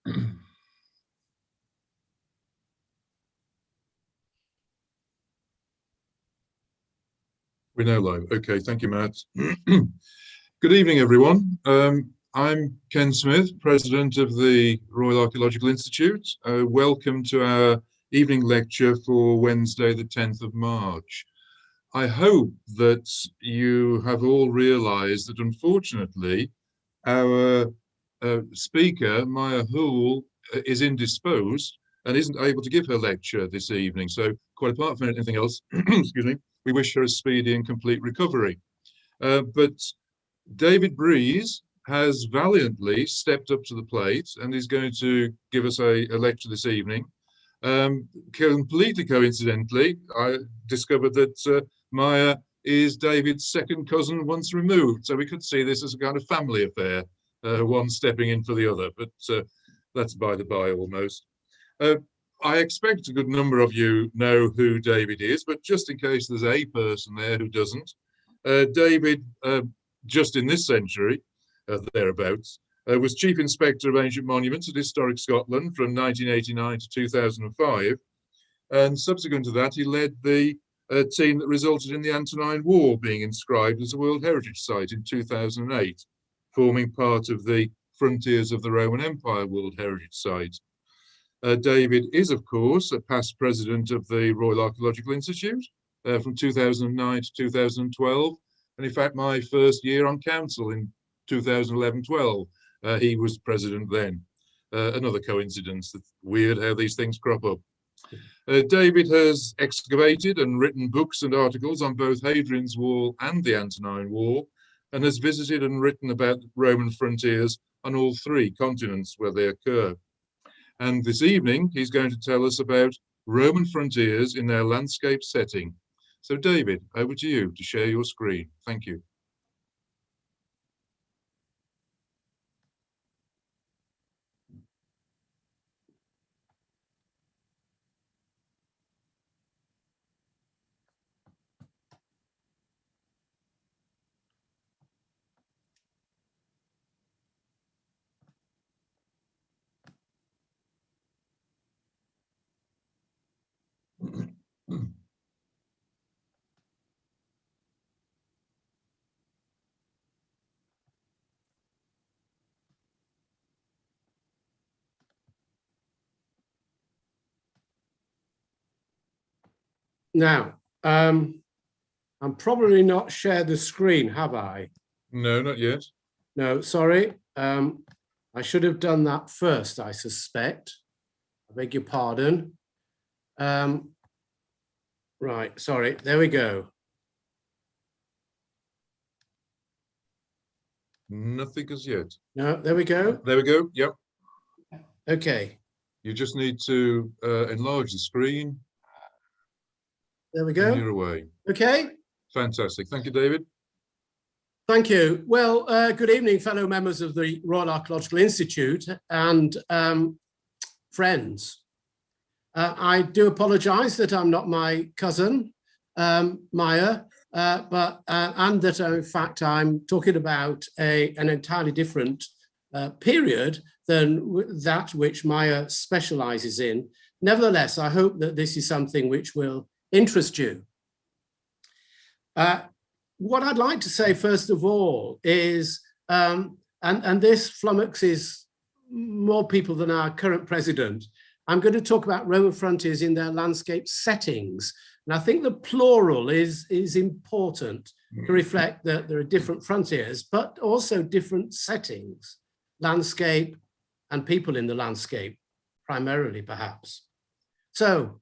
We're now live. Okay, thank you, Matt. Good evening, everyone. I'm Ken Smith, President of the Royal Archaeological Institute. Welcome to our evening lecture for Wednesday, the 10th of March. I hope that you have all realised that, unfortunately, our speaker, Maya Hoole, is indisposed and isn't able to give her lecture this evening. So, quite apart from anything else, excuse me, we wish her a speedy and complete recovery. But David Breeze has valiantly stepped up to the plate and is going to give us a lecture this evening. Completely coincidentally, I discovered that Maya is David's second cousin once removed. So we could see this as a kind of family affair, one stepping in for the other, but that's by the by almost. I expect a good number of you know who David is, but just in case there's a person there who doesn't, David, just in this century, thereabouts, was Chief Inspector of Ancient Monuments at Historic Scotland from 1989 to 2005. And subsequent to that, he led the team that resulted in the Antonine Wall being inscribed as a World Heritage Site in 2008, forming part of the Frontiers of the Roman Empire World Heritage Site. David is, of course, a past president of the Royal Archaeological Institute from 2009 to 2012. And in fact, my first year on council in 2011-12, he was president then. Another coincidence. That's weird how these things crop up. David has excavated and written books and articles on both Hadrian's Wall and the Antonine Wall, and has visited and written about Roman frontiers on all three continents where they occur. And this evening, he's going to tell us about Roman frontiers in their landscape setting. So David, over to you to share your screen. Thank you. Now, I'm probably not shared the screen, have I? No, not yet. No, sorry. I should have done that first, I suspect. I beg your pardon. Right, sorry, there we go. Nothing as yet. No, there we go. There we go, yep. Okay. You just need to enlarge the screen. There we go. And you're away. Okay. Fantastic. Thank you, David. Thank you. Well, good evening, fellow members of the Royal Archaeological Institute and friends. I do apologise that I'm not my cousin, Maya, and that in fact I'm talking about an entirely different period than that which Maya specialises in. Nevertheless, I hope that this is something which will interest you. What I'd like to say first of all is, and this flummoxes more people than our current president, I'm going to talk about Roman frontiers in their landscape settings. And I think the plural is important to reflect that there are different frontiers, but also different settings, landscape and people in the landscape, primarily perhaps. So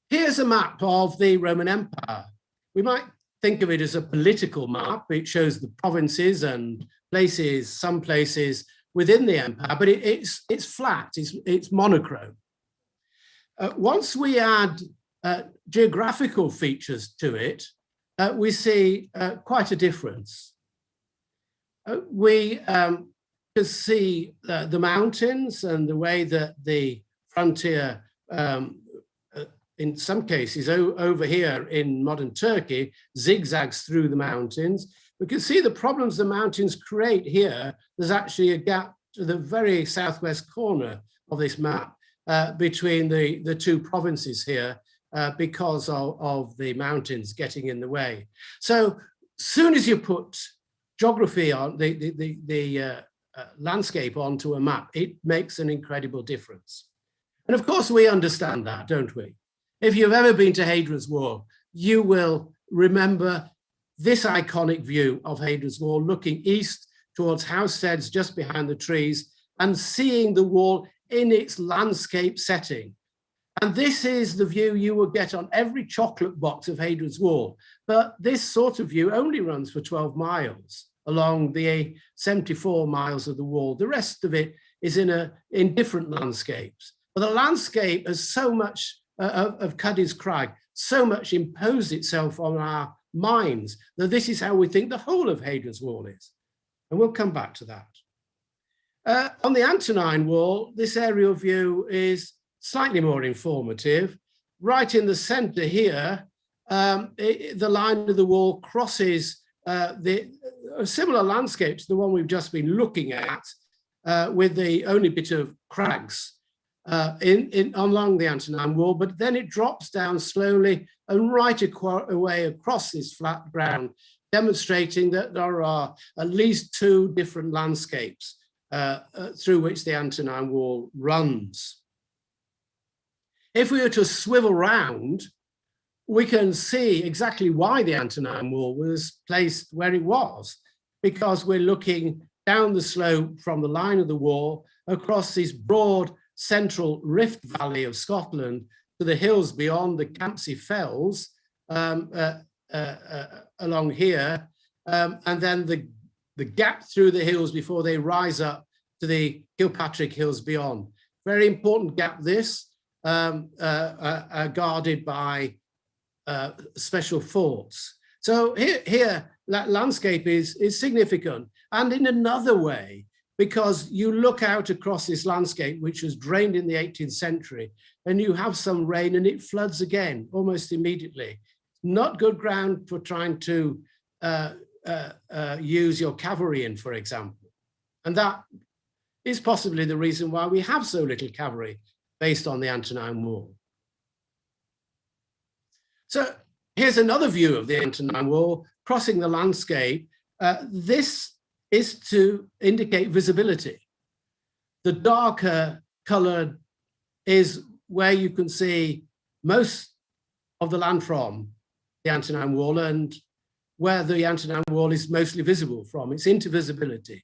here's a map of the Roman Empire. We might think of it as a political map. It shows the provinces and places, some places within the empire, but it's flat, it's monochrome. Once we add geographical features to it, we see quite a difference. We can see the mountains and the way that the frontier, in some cases over here in modern Turkey, zigzags through the mountains. We can see the problems the mountains create here. There's actually a gap to the very southwest corner of this map between the two provinces here because of the mountains getting in the way. So soon as you put geography on the landscape onto a map, it makes an incredible difference. And of course we understand that, don't we? If you've ever been to Hadrian's Wall, you will remember this iconic view of Hadrian's Wall, looking east towards Housesteads just behind the trees and seeing the wall in its landscape setting. And this is the view you will get on every chocolate box of Hadrian's Wall. But this sort of view only runs for 12 miles along the 74 miles of the wall. The rest of it is in different landscapes. But the landscape has so much of Cuddy's Crag, so much imposed itself on our minds that this is how we think the whole of Hadrian's Wall is. And we'll come back to that. On the Antonine Wall, this aerial view is slightly more informative. Right in the center here, the line of the wall crosses a similar landscape to the one we've just been looking at, with the only bit of crags along the Antonine Wall, but then it drops down slowly and right away across this flat ground, demonstrating that there are at least two different landscapes through which the Antonine Wall runs. If we were to swivel round, we can see exactly why the Antonine Wall was placed where it was, because we're looking down the slope from the line of the wall across this broad central rift valley of Scotland to the hills beyond the Campsie Fells along here, and then the gap through the hills before they rise up to the Kilpatrick Hills beyond. Very important gap this, guarded by special forts. So here that landscape is significant, and in another way, because you look out across this landscape, which was drained in the 18th century, and you have some rain and it floods again almost immediately. Not good ground for trying to use your cavalry in, for example. And that is possibly the reason why we have so little cavalry based on the Antonine Wall. So here's another view of the Antonine Wall crossing the landscape. This is to indicate visibility. The darker colored is where you can see most of the land from the Antonine Wall and where the Antonine Wall is mostly visible from. It's into visibility.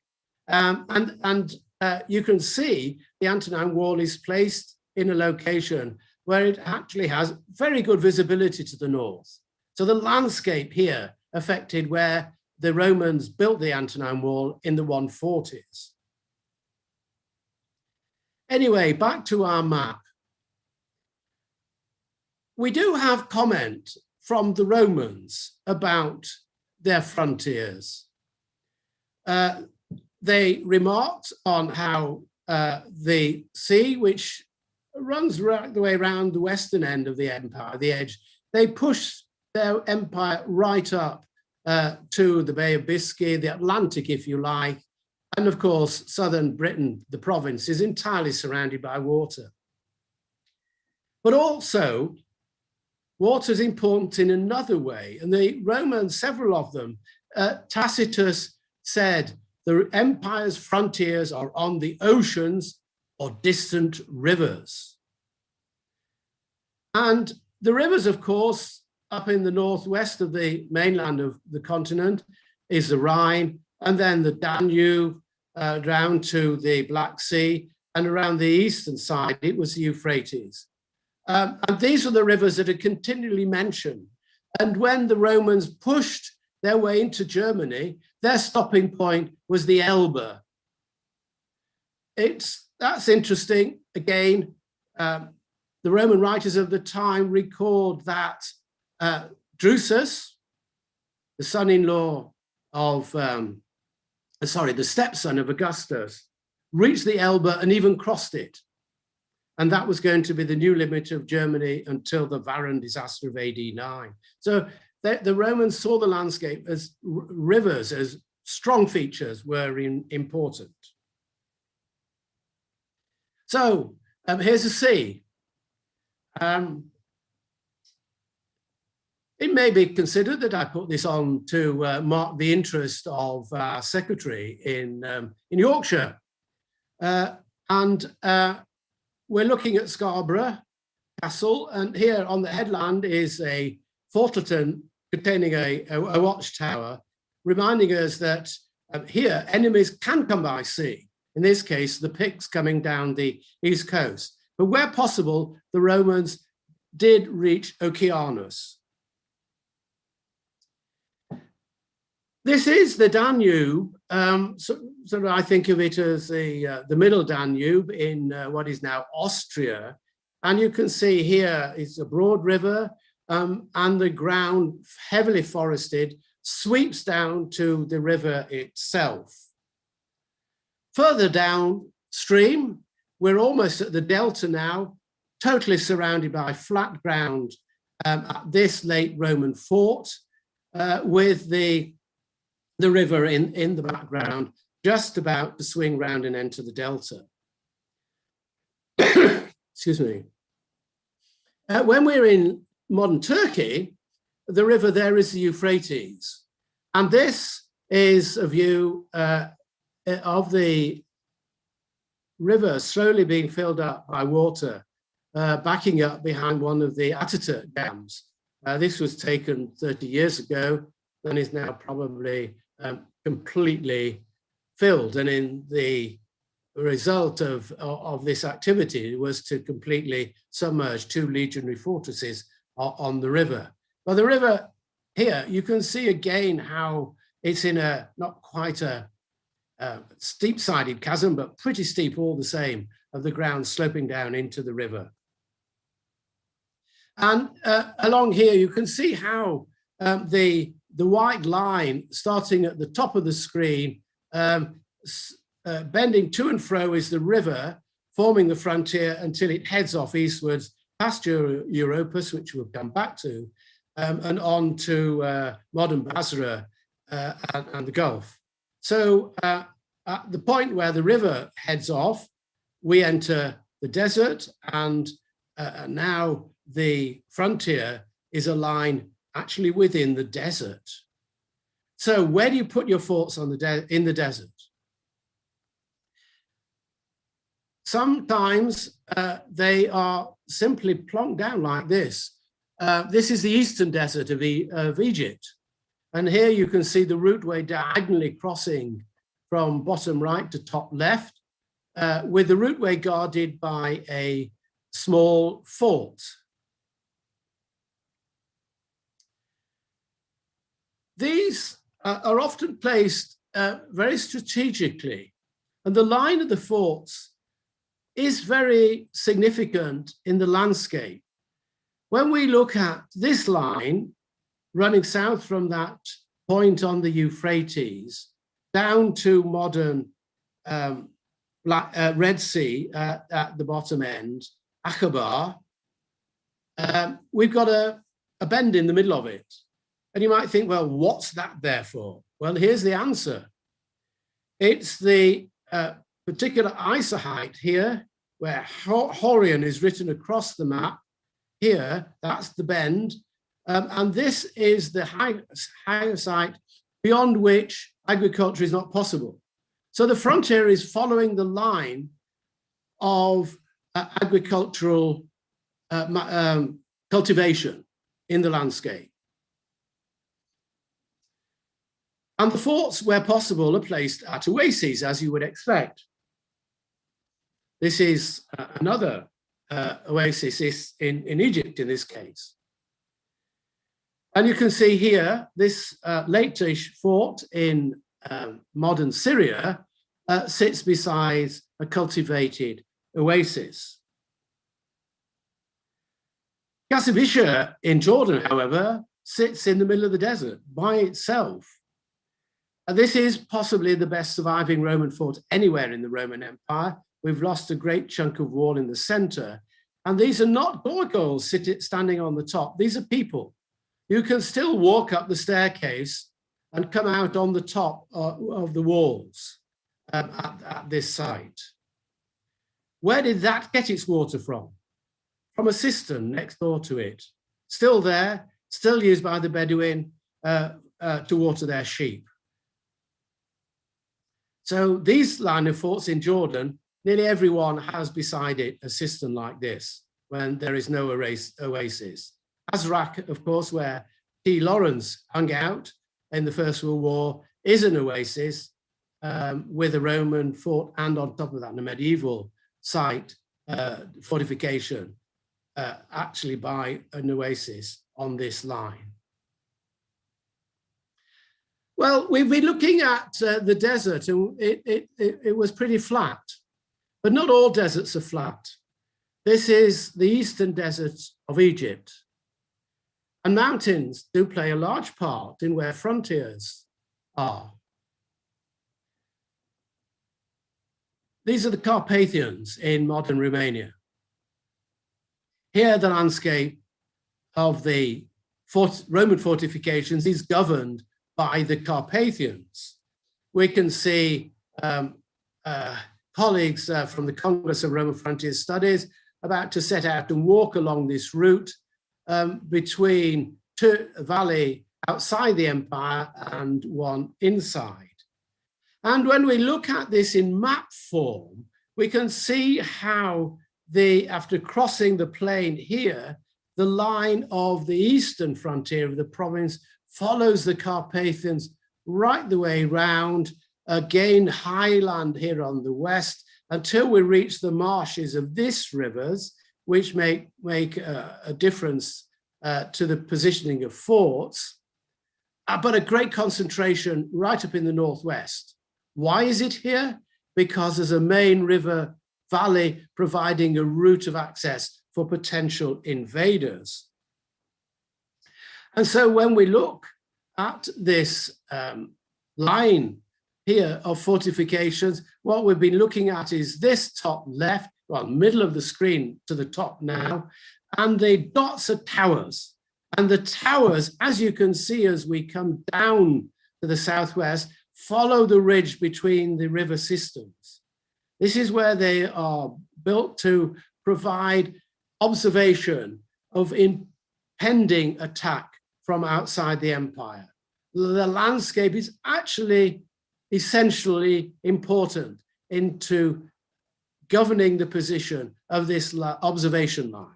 You can see the Antonine Wall is placed in a location where it actually has very good visibility to the north. So the landscape here affected where the Romans built the Antonine Wall in the 140s. Anyway, back to our map. We do have comment from the Romans about their frontiers. They remarked on how the sea, which runs right the way around the western end of the empire, the edge, they pushed their empire right up to the Bay of Biscay, the Atlantic, if you like. And of course, southern Britain, the province, is entirely surrounded by water. But also, water is important in another way. And the Romans, several of them, Tacitus said, the empire's frontiers are on the oceans or distant rivers. And the rivers, of course, up in the northwest of the mainland of the continent is the Rhine, and then the Danube down to the Black Sea, and around the eastern side, it was the Euphrates. And these are the rivers that are continually mentioned. And when the Romans pushed their way into Germany, their stopping point was the Elbe. That's interesting. Again, the Roman writers of the time record that Drusus, the son-in-law of, the stepson of Augustus, reached the Elbe and even crossed it. And that was going to be the new limit of Germany until the Varron disaster of AD 9. So the Romans saw the landscape as rivers, as strong features were important. So here's a sea. It may be considered that I put this on to mark the interest of our secretary in Yorkshire. And we're looking at Scarborough Castle, and here on the headland is a fortleton containing a watchtower, reminding us that here enemies can come by sea. In this case, the Picts coming down the east coast. But where possible, the Romans did reach Oceanus. This is the Danube. So I think of it as the middle Danube in what is now Austria. And you can see here it's a broad river, and the ground, heavily forested, sweeps down to the river itself. Further downstream, we're almost at the delta now, totally surrounded by flat ground at this late Roman fort, with the river in the background, just about to swing round and enter the delta. Excuse me. When we're in modern Turkey, the river there is the Euphrates. And this is a view of the river slowly being filled up by water, backing up behind one of the Ataturk dams. This was taken 30 years ago and is now probably completely filled. And in the result of this activity was to completely submerge 2 legionary fortresses on the river. Well, the river here, you can see again how it's in a not quite a steep-sided chasm, but pretty steep all the same, of the ground sloping down into the river. And along here, you can see how the white line starting at the top of the screen, bending to and fro is the river, forming the frontier until it heads off eastwards past Europus, which we'll come back to, and on to modern Basra and the Gulf. So at the point where the river heads off, we enter the desert, and now the frontier is a line actually within the desert. So where do you put your forts on in the desert? Sometimes they are simply plonked down like this. This is the eastern desert of Egypt. And here you can see the routeway diagonally crossing from bottom right to top left, with the routeway guarded by a small fort. These are often placed very strategically, and the line of the forts is very significant in the landscape. When we look at this line running south from that point on the Euphrates down to modern Red Sea at the bottom end, Aqaba, we've got a bend in the middle of it. And you might think, well, what's that there for? Well, here's the answer. It's the particular iso height here, where Hadrian is written across the map. Here, that's the bend. And this is the highest height beyond which agriculture is not possible. So the frontier is following the line of agricultural cultivation in the landscape. And the forts, where possible, are placed at oases, as you would expect. This is another oasis in Egypt, in this case. And you can see here, this late-ish fort in modern Syria sits beside a cultivated oasis. Kasabisha in Jordan, however, sits in the middle of the desert by itself. This is possibly the best surviving Roman fort anywhere in the Roman Empire. We've lost a great chunk of wall in the center. And these are not gargoyles standing on the top. These are people. You can still walk up the staircase and come out on the top of the walls at this site. Where did that get its water from? From a cistern next door to it. Still there, still used by the Bedouin to water their sheep. So these line of forts in Jordan, nearly everyone has beside it a cistern like this when there is no oasis. Azraq, of course, where T. Lawrence hung out in the First World War, is an oasis with a Roman fort, and on top of that, a medieval site fortification, actually by an oasis on this line. Well, we've been looking at the desert, and it was pretty flat, but not all deserts are flat. This is the eastern desert of Egypt. And mountains do play a large part in where frontiers are. These are the Carpathians in modern Romania. Here, the landscape of the Roman fortifications is governed by the Carpathians. We can see colleagues from the Congress of Roman Frontier Studies about to set out and walk along this route between a valley outside the empire and one inside. And when we look at this in map form, we can see how after crossing the plain here, the line of the eastern frontier of the province follows the Carpathians right the way round, again highland here on the west, until we reach the marshes of these rivers, which make a difference to the positioning of forts, but a great concentration right up in the northwest. Why is it here? Because there's a main river valley providing a route of access for potential invaders. And so when we look at this line here of fortifications, what we've been looking at is this top left, well, middle of the screen to the top now, and the dots are towers. And the towers, as you can see as we come down to the southwest, follow the ridge between the river systems. This is where they are built to provide observation of impending attack from outside the empire. The landscape is actually essentially important into governing the position of this observation line.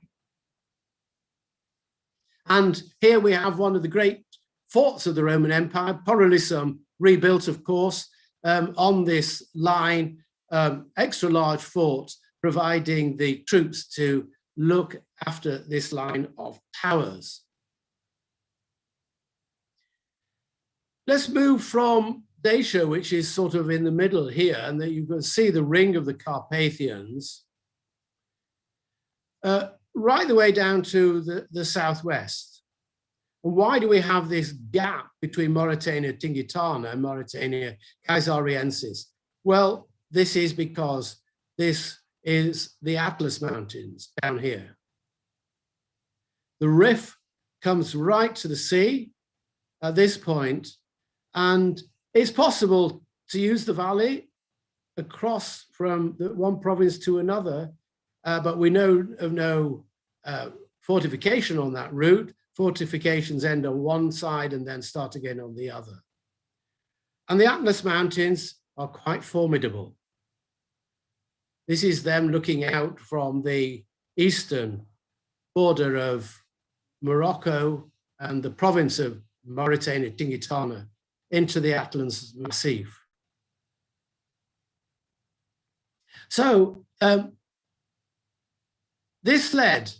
And here we have one of the great forts of the Roman Empire, Porolium, rebuilt, of course, on this line, extra large fort, providing the troops to look after this line of towers. Let's move from Dacia, which is sort of in the middle here, and that you can see the ring of the Carpathians, right the way down to the southwest. And why do we have this gap between Mauritania Tingitana and Mauritania Caesariensis? Well, this is because this is the Atlas Mountains down here. The rift comes right to the sea at this point, and it's possible to use the valley across from one province to another, but we know of no fortification on that route. Fortifications end on one side and then start again on the other. And the Atlas Mountains are quite formidable. This is them looking out from the eastern border of Morocco and the province of Mauritania Tingitana into the Atlas Massif. So this led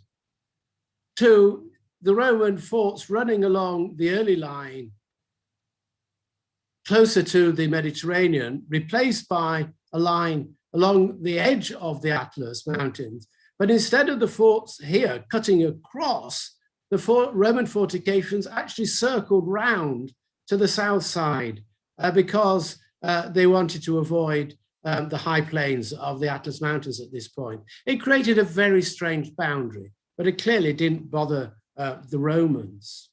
to the Roman forts running along the early line closer to the Mediterranean, replaced by a line along the edge of the Atlas Mountains. But instead of the forts here cutting across, the Roman fortifications actually circled round to the south side because they wanted to avoid the high plains of the Atlas Mountains at this point. It created a very strange boundary, but it clearly didn't bother the Romans.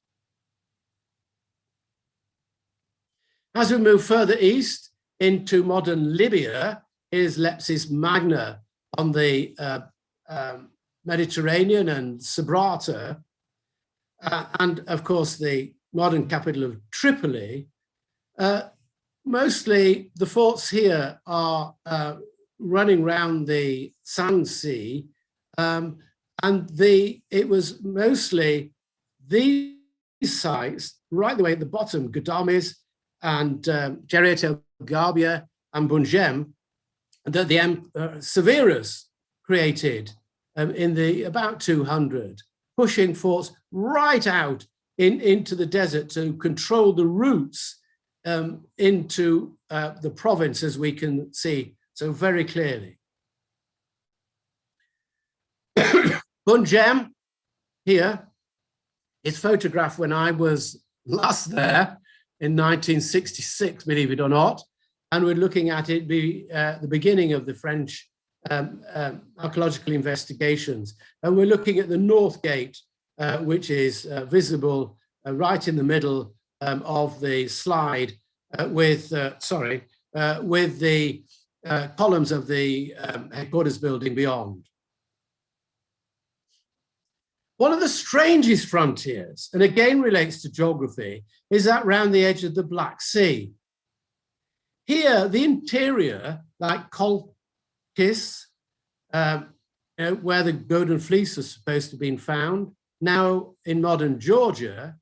As we move further east into modern Libya, here's Leptis Magna on the Mediterranean and Gibraltar, and of course the modern capital of Tripoli. Mostly the forts here are running around the Sand Sea, and it was mostly these sites, right the way at the bottom, Gadames and Jeriet el Garbia and Bungem, that the Severus created in the about 200, pushing forts right out into the desert to control the routes into the province, as we can see so very clearly. Bungem here is photographed when I was last there in 1966, believe it or not, and we're looking at it the beginning of the French archaeological investigations, and we're looking at the North Gate, which is visible right in the middle of the slide, with the columns of the headquarters building beyond. One of the strangest frontiers, and again relates to geography, is that round the edge of the Black Sea. Here, the interior, like Colchis, where the Golden Fleece was supposed to have been found, now in modern Georgia,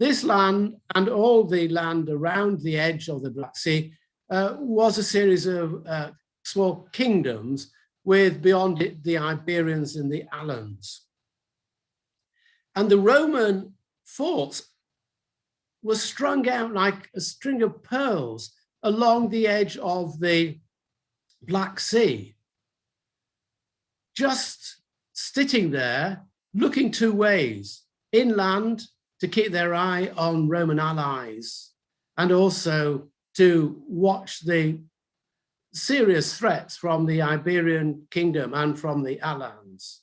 this land and all the land around the edge of the Black Sea was a series of small kingdoms, with beyond it the Iberians and the Alans. And the Roman forts were strung out like a string of pearls along the edge of the Black Sea, just sitting there, looking two ways, inland to keep their eye on Roman allies, and also to watch the serious threats from the Iberian kingdom and from the Alans,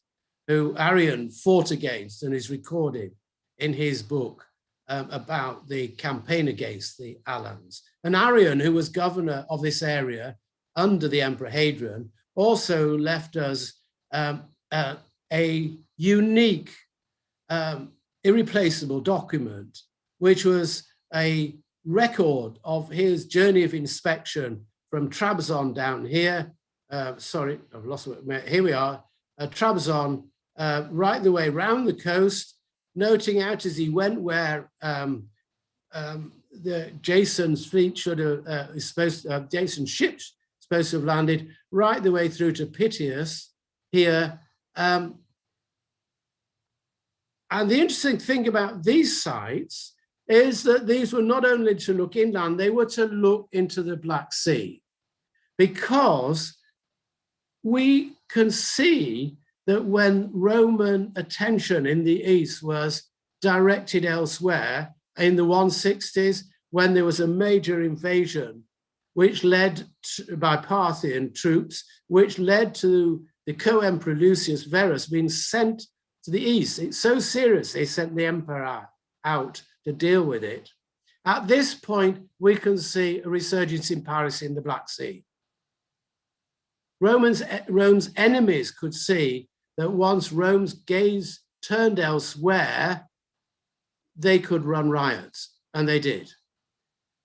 who Hadrian fought against and is recorded in his book about the campaign against the Alans. And Hadrian, who was governor of this area under the Emperor Hadrian, also left us a unique, irreplaceable document, which was a record of his journey of inspection from Trabzon down here. Sorry, I've lost it. Here we are, Trabzon, right the way around the coast, noting out as he went where Jason's fleet should have, Jason's ship supposed to have landed, right the way through to Piteus here. And the interesting thing about these sites is that these were not only to look inland, they were to look into the Black Sea, because we can see that when Roman attention in the east was directed elsewhere in the 160s, when there was a major invasion, which led to, by Parthian troops, which led to the co-emperor Lucius Verus being sent to the east. It's so serious, they sent the emperor out to deal with it. At this point, we can see a resurgence in piracy in the Black Sea. Rome's enemies could see that once Rome's gaze turned elsewhere, they could run riots, and they did.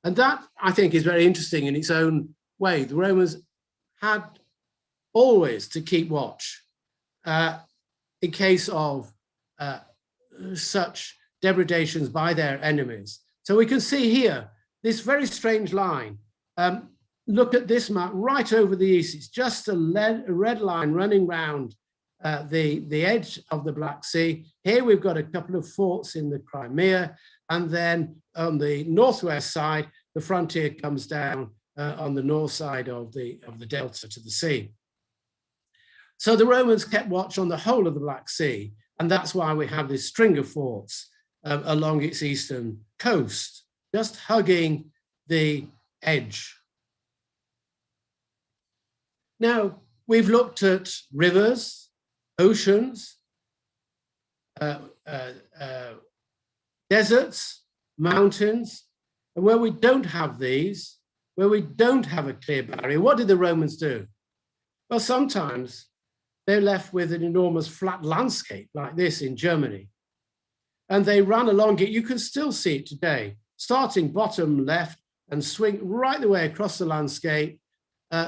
And that, I think, is very interesting in its own way. The Romans had always to keep watch in case of such depredations by their enemies. So we can see here this very strange line. Look at this map right over the east. It's just a red line running round the edge of the Black Sea. Here we've got a couple of forts in the Crimea, and then on the northwest side, the frontier comes down on the north side of the delta to the sea. So the Romans kept watch on the whole of the Black Sea, and that's why we have this string of forts along its eastern coast, just hugging the edge. Now, we've looked at rivers, oceans, deserts, mountains, and where we don't have these, where we don't have a clear barrier, what did the Romans do? Well, sometimes they're left with an enormous flat landscape like this in Germany. And they ran along it. You can still see it today, starting bottom left and swing right the way across the landscape.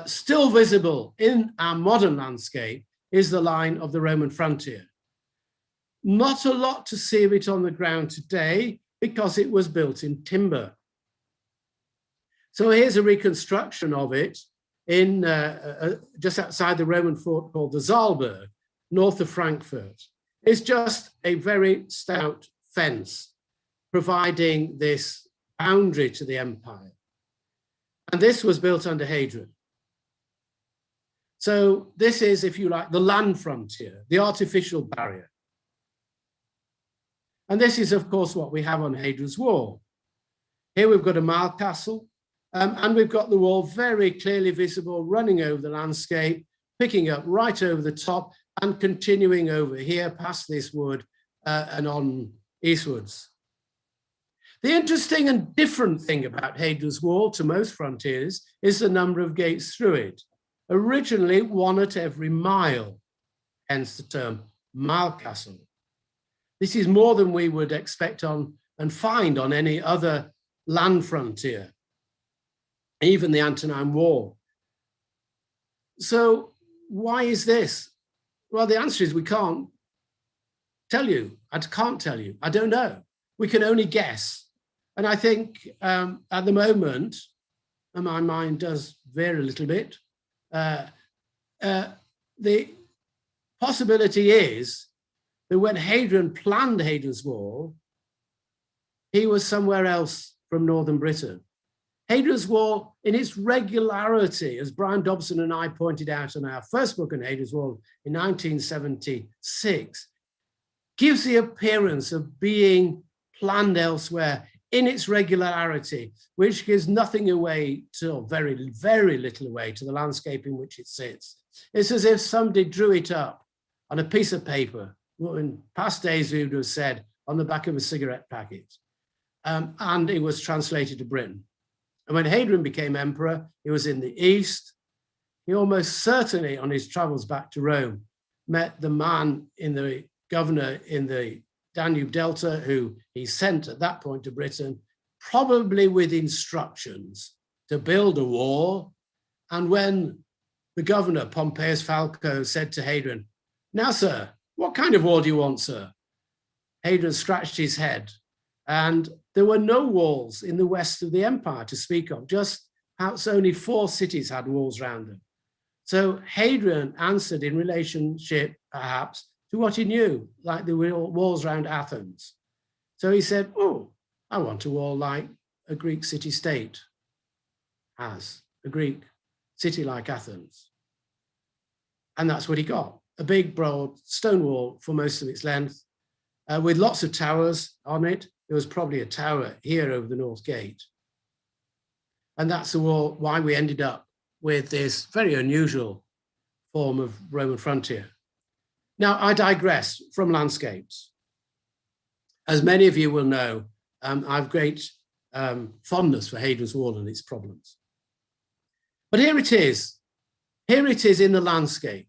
Still visible in our modern landscape is the line of the Roman frontier. Not a lot to see of it on the ground today because it was built in timber. So here's a reconstruction of it in just outside the Roman fort called the Saalburg, north of Frankfurt. It's just a very stout fence providing this boundary to the empire. And this was built under Hadrian. So this is, if you like, the land frontier, the artificial barrier. And this is, of course, what we have on Hadrian's Wall. Here we've got a mile castle, and we've got the wall very clearly visible, running over the landscape, picking up right over the top and continuing over here past this wood and on eastwards. The interesting and different thing about Hadrian's Wall to most frontiers is the number of gates through it. Originally, one at every mile, hence the term mile castle. This is more than we would expect on and find on any other land frontier, even the Antonine Wall. So why is this? Well, the answer is we can't tell you. I can't tell you. I don't know. We can only guess. And I think at the moment, and my mind does vary a little bit, the possibility is that when Hadrian planned Hadrian's Wall, he was somewhere else from northern Britain. Hadrian's Wall, in its regularity, as Brian Dobson and I pointed out in our first book on Hadrian's Wall in 1976, gives the appearance of being planned elsewhere in its regularity, which gives nothing away to, very, very little away to the landscape in which it sits. It's as if somebody drew it up on a piece of paper, what in past days we would have said on the back of a cigarette packet, and it was translated to Britain. And when Hadrian became emperor, he was in the east. He almost certainly, on his travels back to Rome, met the man in the governor in the Danube Delta, who he sent at that point to Britain, probably with instructions to build a wall. And when the governor, Pompeius Falco, said to Hadrian, "Now, sir, what kind of wall do you want, sir?" Hadrian scratched his head, and there were no walls in the west of the empire to speak of. Just perhaps only 4 cities had walls around them. So Hadrian answered in relationship, perhaps, to what he knew, like the walls around Athens. So he said, "Oh, I want a wall like a Greek city-state has, a Greek city like Athens." And that's what he got, a big, broad stone wall for most of its length, with lots of towers on it. There was probably a tower here over the North Gate. And that's the wall, why we ended up with this very unusual form of Roman frontier. Now, I digress from landscapes. As many of you will know, I have great fondness for Hadrian's Wall and its problems. But here it is. Here it is in the landscape.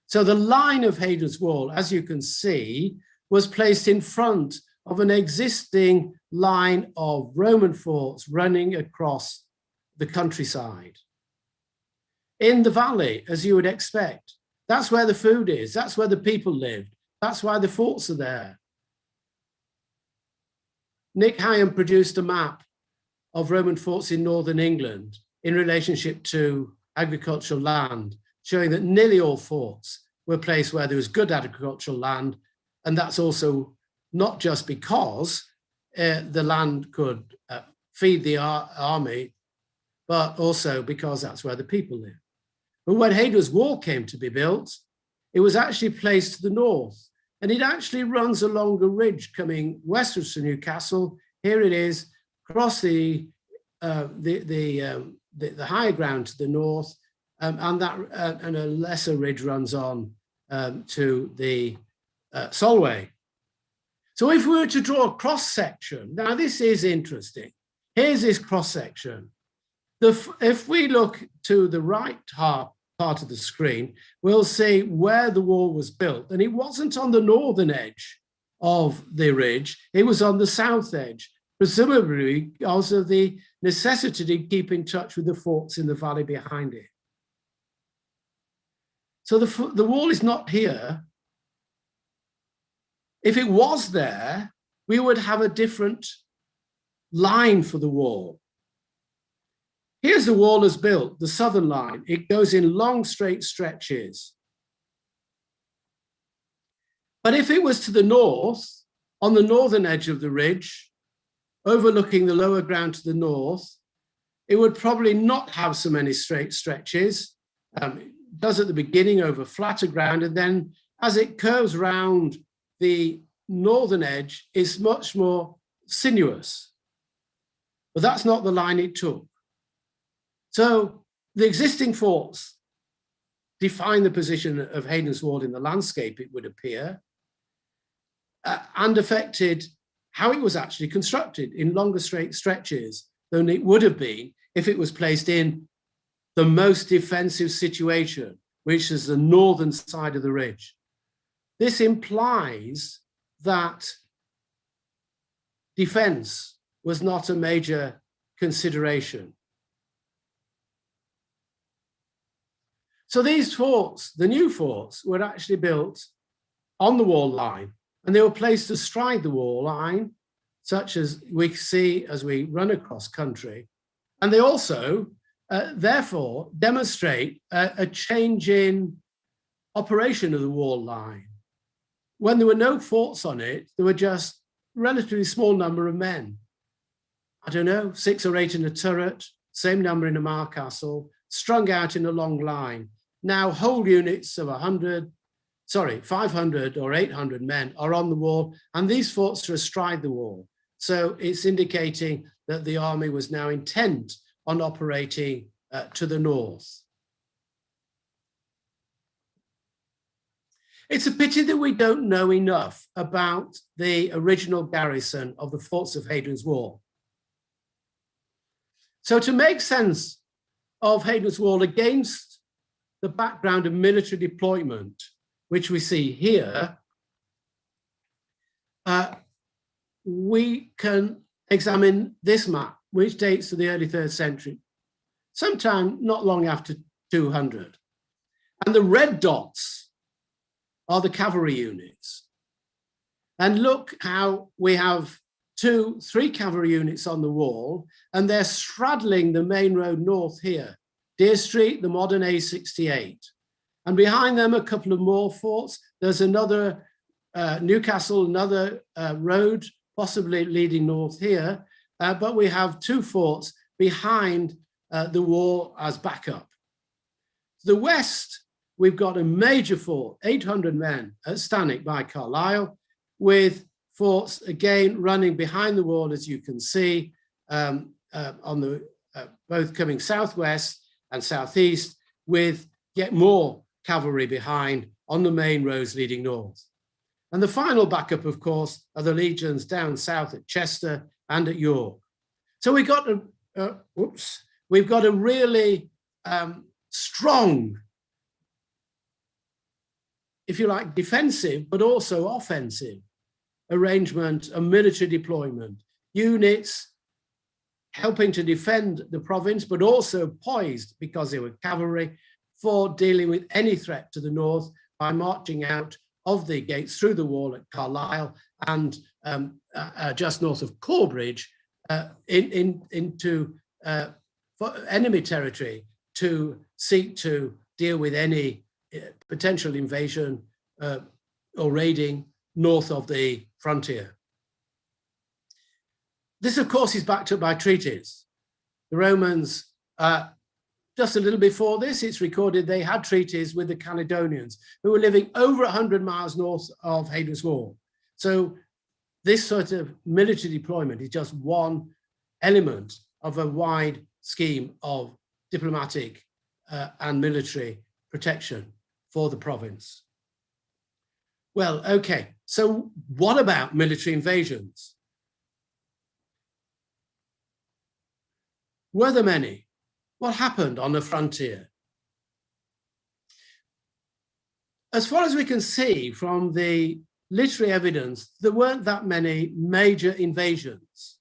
So the line of Hadrian's Wall, as you can see, was placed in front of an existing line of Roman forts running across the countryside. In the valley, as you would expect. That's where the food is. That's where the people lived. That's why the forts are there. Nick Hyam produced a map of Roman forts in northern England in relationship to agricultural land, showing that nearly all forts were placed where there was good agricultural land. And that's also not just because the land could feed the army, but also because that's where the people live. But when Hadrian's Wall came to be built, it was actually placed to the north, and it actually runs along a ridge coming westwards to Newcastle. Here it is, across the higher ground to the north, and a lesser ridge runs on to the Solway. So if we were to draw a cross section, now this is interesting. Here's this cross section. If we look to the right half part of the screen, we'll see where the wall was built. And it wasn't on the northern edge of the ridge, it was on the south edge, presumably because of the necessity to keep in touch with the forts in the valley behind it. So the wall is not here. If it was there, we would have a different line for the wall. Here's the wall as built, the southern line. It goes in long, straight stretches. But if it was to the north, on the northern edge of the ridge, overlooking the lower ground to the north, it would probably not have so many straight stretches. It does at the beginning over flatter ground, and then as it curves round the northern edge, it's much more sinuous. But that's not the line it took. So the existing forts define the position of Hadrian's Wall in the landscape, it would appear, and affected how it was actually constructed in longer straight stretches than it would have been if it was placed in the most defensive situation, which is the northern side of the ridge. This implies that defense was not a major consideration. So these forts, the new forts, were actually built on the wall line, and they were placed astride the wall line, such as we see as we run across country. And they also, therefore, demonstrate a change in operation of the wall line. When there were no forts on it, there were just a relatively small number of men. I don't know, 6 or 8 in a turret, same number in a Mar castle, strung out in a long line. Now whole units of 500 or 800 men are on the wall, and these forts are astride the wall. So it's indicating that the army was now intent on operating to the north. It's a pity that we don't know enough about the original garrison of the forts of Hadrian's Wall. So to make sense of Hadrian's Wall against the background of military deployment, which we see here, we can examine this map, which dates to the early 3rd century, sometime not long after 200. And the red dots are the cavalry units. And look how we have 2, 3 cavalry units on the wall, and they're straddling the main road north here, Deer Street, the modern A68. And behind them, a couple of more forts. There's another Newcastle, another road, possibly leading north here. But we have 2 forts behind the wall as backup. To the west, we've got a major fort, 800 men at Stanwick by Carlisle, with forts again running behind the wall, as you can see, on the both coming southwest and southeast, with yet more cavalry behind on the main roads leading north. And the final backup, of course, are the legions down south at Chester and at York. So we've got a really strong, if you like, defensive, but also offensive arrangement of military deployment. Units helping to defend the province, but also poised, because they were cavalry, for dealing with any threat to the north by marching out of the gates through the wall at Carlisle and just north of Corbridge into enemy territory to seek to deal with any potential invasion or raiding north of the frontier. This, of course, is backed up by treaties. The Romans, just a little before this, it's recorded they had treaties with the Caledonians, who were living over 100 miles north of Hadrian's Wall. So this sort of military deployment is just one element of a wide scheme of diplomatic and military protection for the province. Well, okay, so what about military invasions? Were there many? What happened on the frontier? as far as we can see from the literary evidence, there weren't that many major invasions.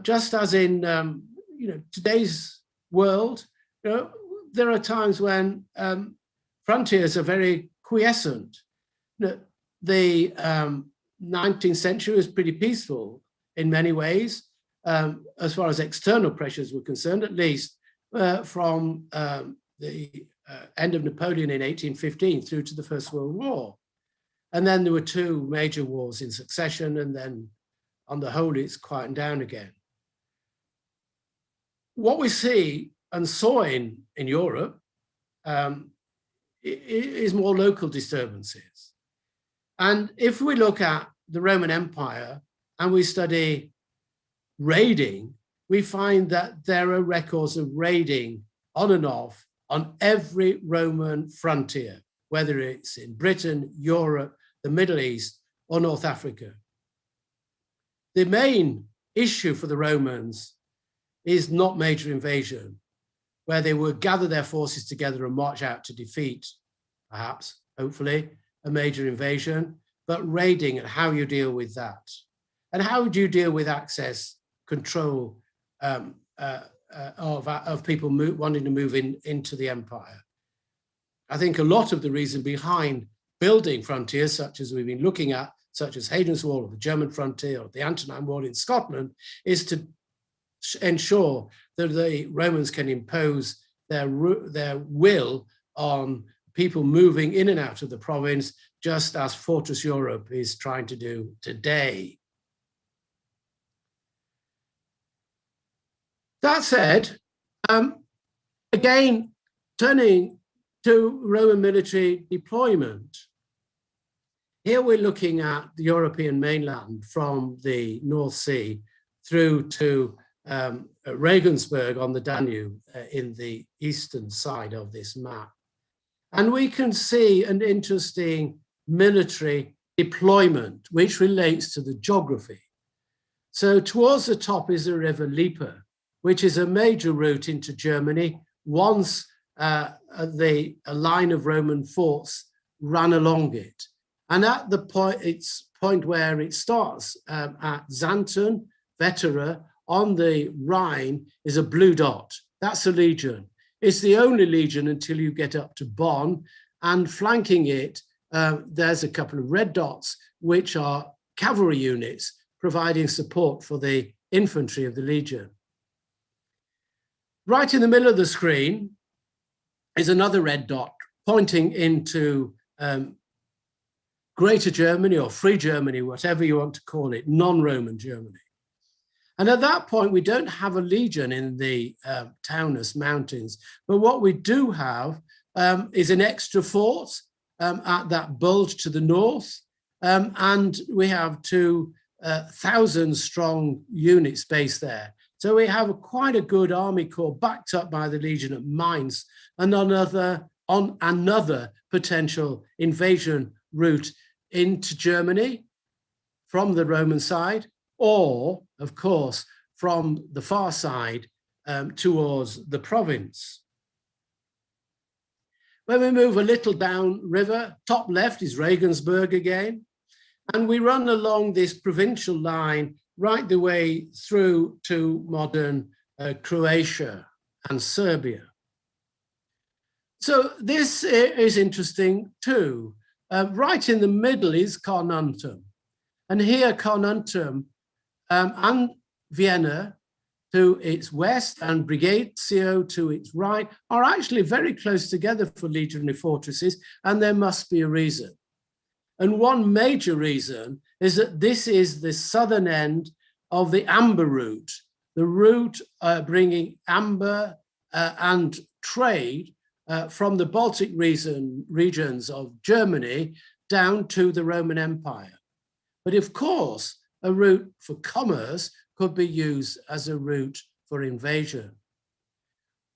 Just as in today's world, there are times when frontiers are very quiescent. The 19th century was pretty peaceful in many ways, as far as external pressures were concerned, at least from the end of Napoleon in 1815 through to the First World War. And then there were two major wars in succession, and then on the whole, it's quieted down again. What we see and saw in Europe is more local disturbances. And if we look at the Roman Empire and we study raiding, we find that there are records of raiding on and off on every Roman frontier, whether it's in Britain, Europe, the Middle East, or North Africa. The main issue for the Romans is not major invasion, where they would gather their forces together and march out to defeat, perhaps, hopefully, a major invasion, but raiding and how you deal with that. And how would you deal with access, control of people wanting to move into the empire? I think a lot of the reason behind building frontiers, such as we've been looking at, such as Hadrian's Wall or the German frontier or the Antonine Wall in Scotland, is to ensure that the Romans can impose their will on people moving in and out of the province, just as Fortress Europe is trying to do today. That said, again, turning to Roman military deployment, here we're looking at the European mainland from the North Sea through to Regensburg on the Danube in the eastern side of this map. And we can see an interesting military deployment, which relates to the geography. So towards the top is the river Lippe, which is a major route into Germany. Once a line of Roman forts ran along it. And at the point where it starts at Xanten, Vetera, on the Rhine is a blue dot. That's a legion. It's the only legion until you get up to Bonn, and flanking it, there's a couple of red dots, which are cavalry units providing support for the infantry of the legion. Right in the middle of the screen is another red dot pointing into Greater Germany or Free Germany, whatever you want to call it, non-Roman Germany. And at that point, we don't have a legion in the Mountainous mountains, but what we do have is an extra fort at that bulge to the north, and we have 2,000 strong units based there. So we have quite a good army corps backed up by the legion at Mainz, and on another potential invasion route into Germany from the Roman side, or, of course, from the far side towards the province. When we move a little down river, top left is Regensburg again, and we run along this provincial line right the way through to modern Croatia and Serbia. So this is interesting too. Right in the middle is Carnuntum, and here Carnuntum and Vienna to its west and Brigatio to its right are actually very close together for legionary fortresses, and there must be a reason. And one major reason is that this is the southern end of the amber route, the route bringing amber and trade from the Baltic regions of Germany down to the Roman Empire. But of course, a route for commerce could be used as a route for invasion.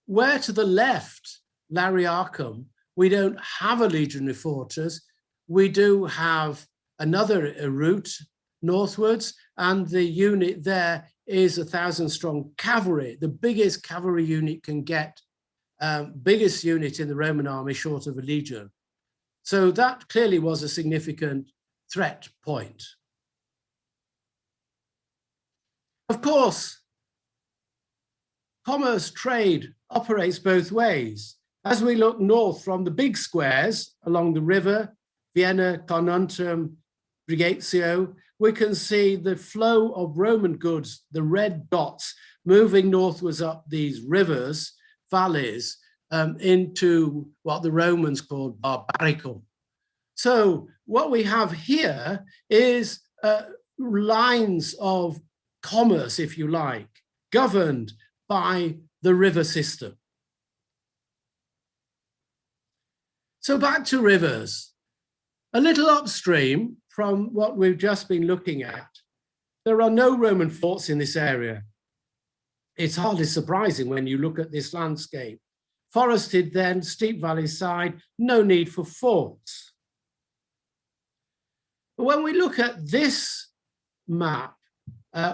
Where to the left, Lariacum, we don't have a legionary fortress. We do have another route northwards, and the unit there is 1,000 strong cavalry, the biggest cavalry unit can get biggest unit in the Roman army short of a legion. So that clearly was a significant threat point. Of course, commerce, trade operates both ways. As we look north from the big squares along the river, Vienna, Carnuntum, Brigatio, we can see the flow of Roman goods, the red dots, moving northwards up these rivers, valleys, into what the Romans called Barbaricum. So what we have here is lines of commerce, if you like, governed by the river system. So back to rivers. A little upstream from what we've just been looking at, there are no Roman forts in this area. It's hardly surprising when you look at this landscape. Forested then, steep valley side, no need for forts. But when we look at this map,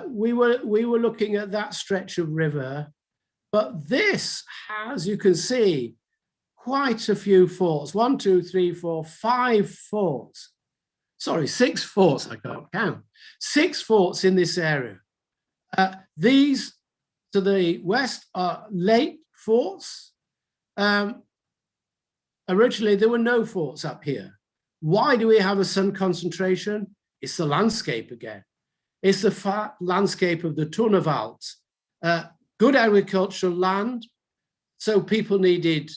we were looking at that stretch of river, but this has, you can see, quite a few forts. 1, 2, 3, 4, 5 forts. Sorry, 6 forts, I can't count. 6 forts in this area. These to the west are late forts. Originally, there were no forts up here. Why do we have a sun concentration? It's the landscape again. It's the flat landscape of the Turnwald. Good agricultural land, so people needed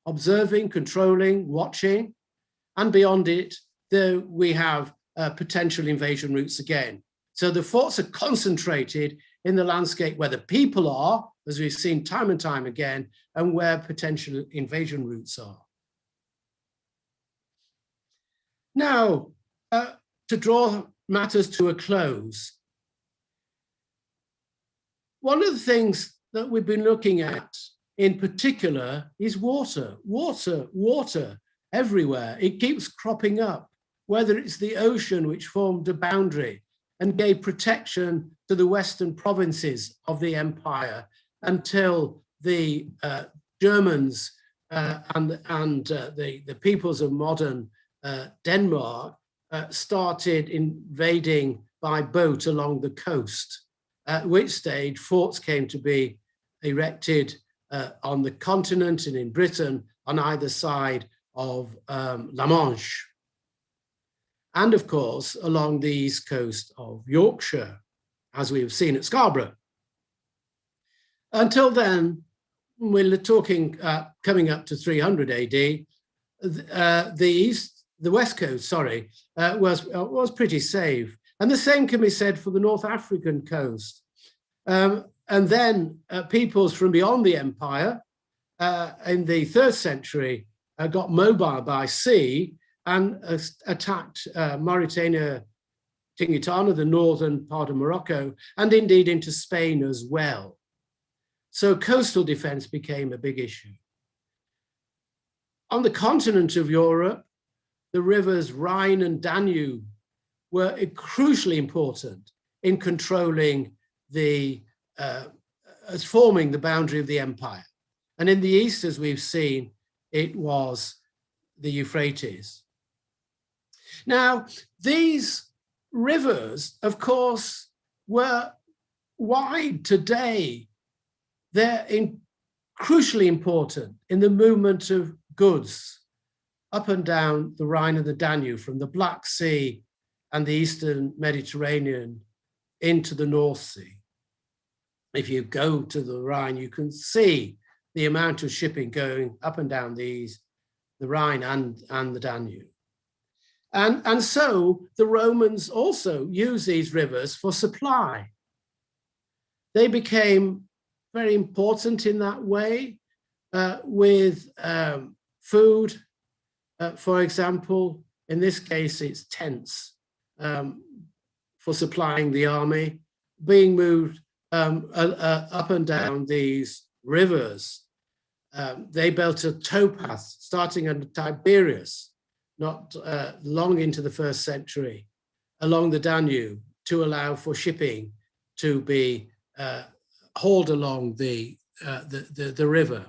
observing, controlling, watching, and beyond it, we have potential invasion routes again. So the forts are concentrated in the landscape where the people are, as we've seen time and time again, and where potential invasion routes are. Now, to draw matters to a close, one of the things that we've been looking at in particular is water, water everywhere. It keeps cropping up, whether it's the ocean which formed a boundary and gave protection to the western provinces of the empire until the Germans and the peoples of modern Denmark started invading by boat along the coast, at which stage forts came to be erected on the continent and in Britain on either side of La Manche. And of course, along the east coast of Yorkshire, as we have seen at Scarborough. Until then, we're talking coming up to 300 AD, the west coast, was pretty safe. And the same can be said for the North African coast. And then peoples from beyond the empire in the 3rd century got mobile by sea and attacked Mauritania, Tingitana, the northern part of Morocco, and indeed into Spain as well. So coastal defense became a big issue. On the continent of Europe, the rivers Rhine and Danube were crucially important in controlling as forming the boundary of the empire. And in the east, as we've seen, it was the Euphrates. Now, these rivers, of course, were wide today. They're crucially important in the movement of goods up and down the Rhine and the Danube, from the Black Sea and the Eastern Mediterranean into the North Sea. If you go to the Rhine, you can see the amount of shipping going up and down the Rhine and the Danube. And so the Romans also used these rivers for supply. They became very important in that way with food, for example. In this case, it's tents for supplying the army, being moved up and down these rivers. They built a towpath starting under Tiberius, not long into the 1st century, along the Danube to allow for shipping to be hauled along the river.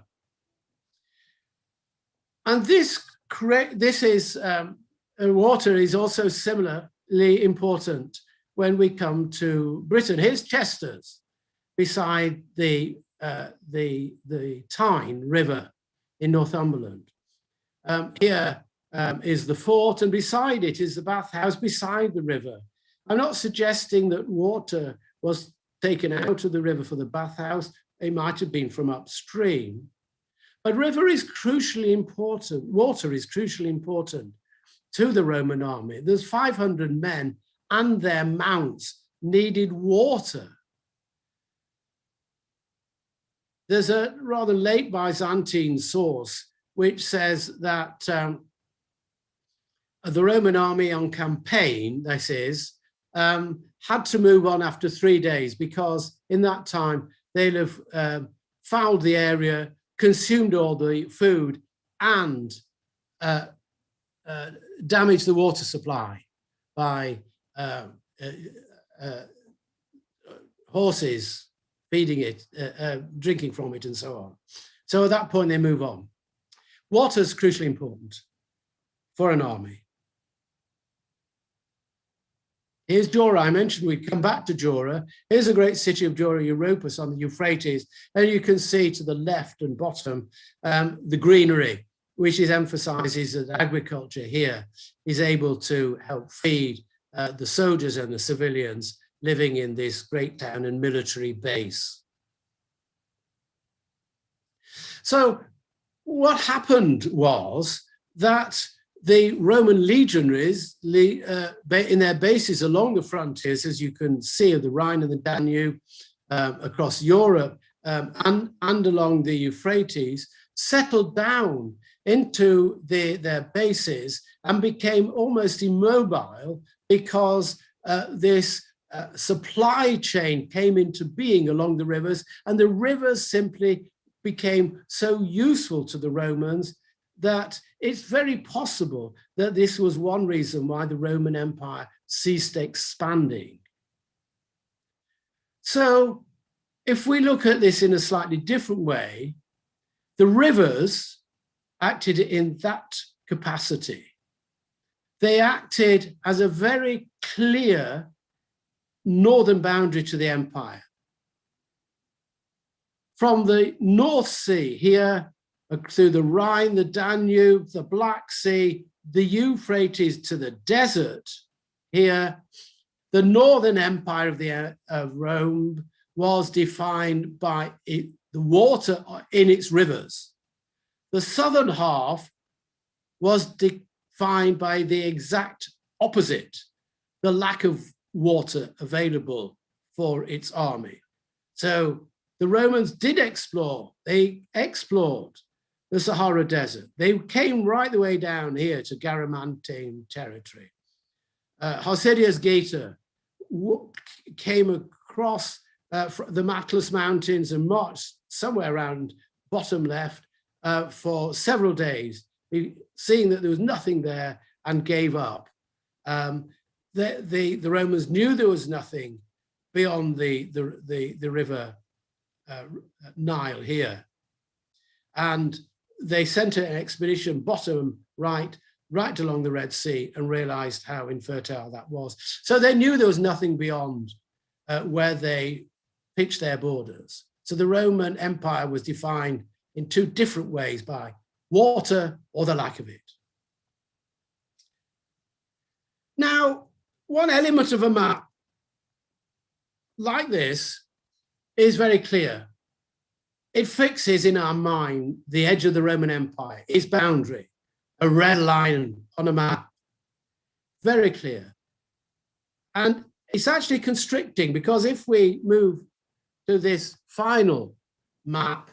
And this is water is also similarly important when we come to Britain. Here's Chester's beside the Tyne River in Northumberland. Here is the fort, and beside it is the bathhouse beside the river. I'm not suggesting that water was taken out of the river for the bathhouse. It might have been from upstream. But river is crucially important. Water is crucially important to the Roman army. There's 500 men and their mounts needed water. There's a rather late Byzantine source which says that the Roman army on campaign, this is, had to move on after 3 days because in that time they'd have fouled the area, consumed all the food, and damaged the water supply by horses feeding it, drinking from it, and so on. So at that point, they move on. Water is crucially important for an army. Here's Jura. I mentioned we'd come back to Jura. Here's a great city of Jura Europos on the Euphrates. And you can see to the left and bottom the greenery, which emphasizes that agriculture here is able to help feed the soldiers and the civilians living in this great town and military base. So what happened was that the Roman legionaries in their bases along the frontiers, as you can see, of the Rhine and the Danube across Europe and along the Euphrates, settled down into their bases and became almost immobile because this supply chain came into being along the rivers, and the rivers simply became so useful to the Romans that it's very possible that this was one reason why the Roman Empire ceased expanding. So if we look at this in a slightly different way, the rivers acted in that capacity. They acted as a very clear northern boundary to the empire. From the North Sea here, through the Rhine, the Danube, the Black Sea, the Euphrates to the desert here, the northern empire of Rome was defined by the water in its rivers. The southern half was defined by the exact opposite, the lack of water available for its army. So the Romans did explore, they explored the Sahara Desert. They came right the way down here to Garamantine territory. Hosidius Geta came across the Atlas Mountains and marched somewhere around bottom left for several days, seeing that there was nothing there, and gave up. The Romans knew there was nothing beyond the river Nile here, and they sent an expedition bottom right along the Red Sea and realized how infertile that was. So they knew there was nothing beyond where they pitched their borders. So the Roman Empire was defined in two different ways, by water or the lack of it. Now, one element of a map like this is very clear. It fixes in our mind the edge of the Roman Empire, its boundary, a red line on a map, very clear. And it's actually constricting, because if we move to this final map,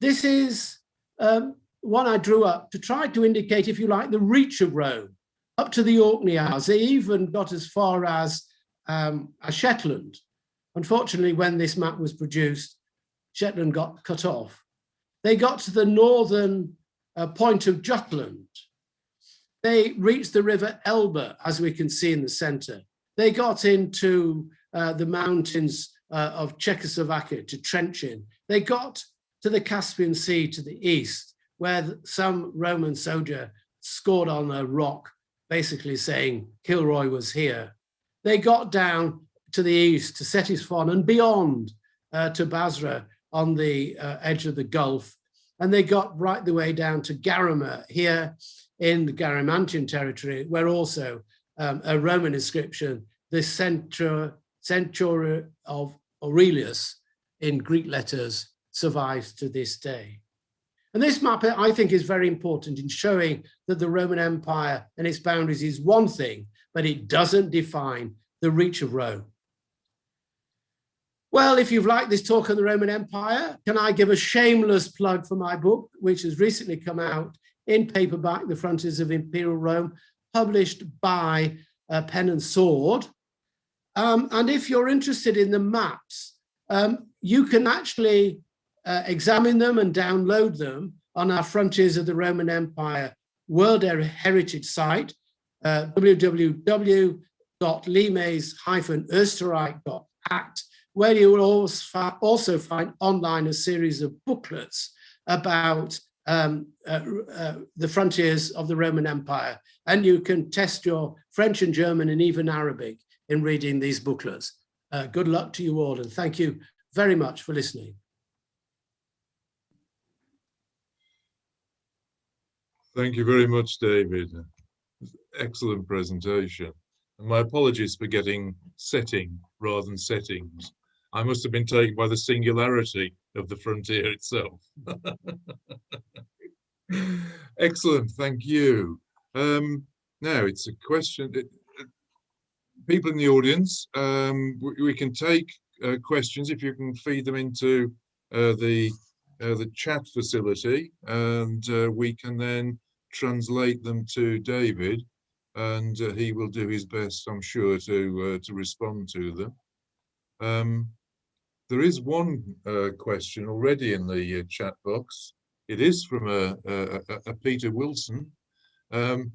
this is one I drew up to try to indicate, if you like, the reach of Rome up to the Orkney Isles. They even got as far as Shetland. Unfortunately, when this map was produced, Shetland got cut off. They got to the northern point of Jutland. They reached the river Elbe, as we can see in the center. They got into the mountains of Czechoslovakia to Trenchin. They got to the Caspian Sea to the east, where some Roman soldier scored on a rock, basically saying Kilroy was here. They got down to the east to Ctesiphon and beyond to Basra on the edge of the Gulf. And they got right the way down to Garama here in the Garamantian territory, where also a Roman inscription, the Century of Aurelius in Greek letters, survives to this day. And this map, I think, is very important in showing that the Roman Empire and its boundaries is one thing, but it doesn't define the reach of Rome. Well, if you've liked this talk on the Roman Empire, can I give a shameless plug for my book, which has recently come out in paperback, The Frontiers of Imperial Rome, published by Pen and Sword. And if you're interested in the maps, you can actually examine them and download them on our Frontiers of the Roman Empire World Heritage site, www.limes-österreich.at, where you will also find online a series of booklets about the frontiers of the Roman Empire. And you can test your French and German and even Arabic in reading these booklets. Good luck to you all, and thank you very much for listening. Thank you very much, David. Excellent presentation. And my apologies for getting setting rather than settings. I must have been taken by the singularity of the frontier itself. Excellent, thank you. Now it's a question. People in the audience, we can take questions if you can feed them into the chat facility, and we can then translate them to David, and he will do his best, I'm sure, to respond to them. There is one question already in the chat box. It is from a Peter Wilson, and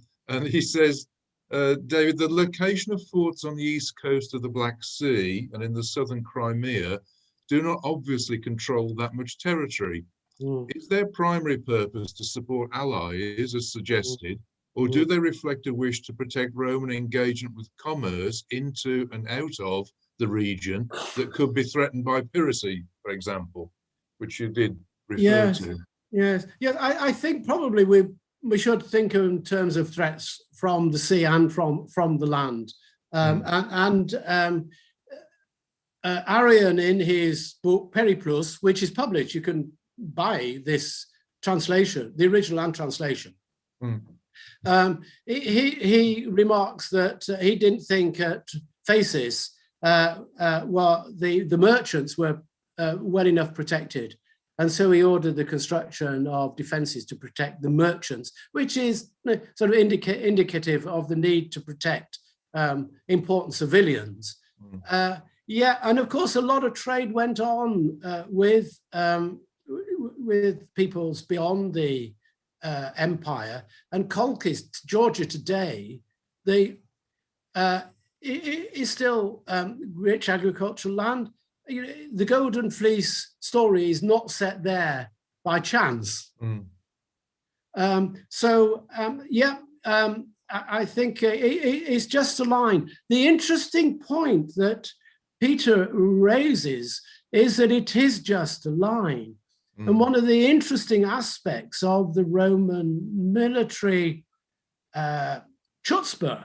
he says, David, the location of forts on the east coast of the Black Sea and in the southern Crimea do not obviously control that much territory. Is their primary purpose to support allies, as suggested, or do they reflect a wish to protect Roman engagement with commerce into and out of the region that could be threatened by piracy, for example, which you did refer to? Yes. I think probably we should think in terms of threats from the sea and from the land. Hadrian, in his book Periplus, which is published, you can buy this translation, the original and translation. He remarks that he didn't think at Phasis the merchants were well enough protected. And so he ordered the construction of defenses to protect the merchants, which is sort of indicative of the need to protect important civilians. And of course, a lot of trade went on with peoples beyond the empire. And Colchis, Georgia today, is still rich agricultural land. The Golden Fleece story is not set there by chance. I think it's just a line. The interesting point that Peter raises is that it is just a line. And one of the interesting aspects of the Roman military chutzpah,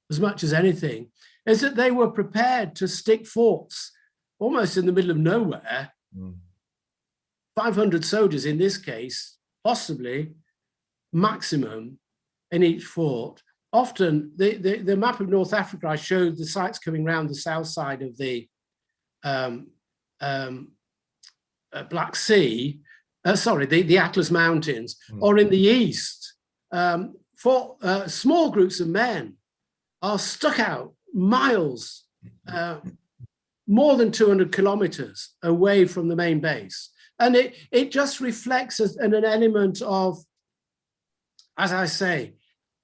as much as anything, is that they were prepared to stick forts almost in the middle of nowhere. 500 soldiers in this case, possibly maximum in each fort. Often the map of North Africa, I showed the sites coming around the south side of the Black Sea, the Atlas Mountains, or in the east, small groups of men are stuck out miles, more than 200 kilometers away from the main base. And it just reflects an element of, as I say,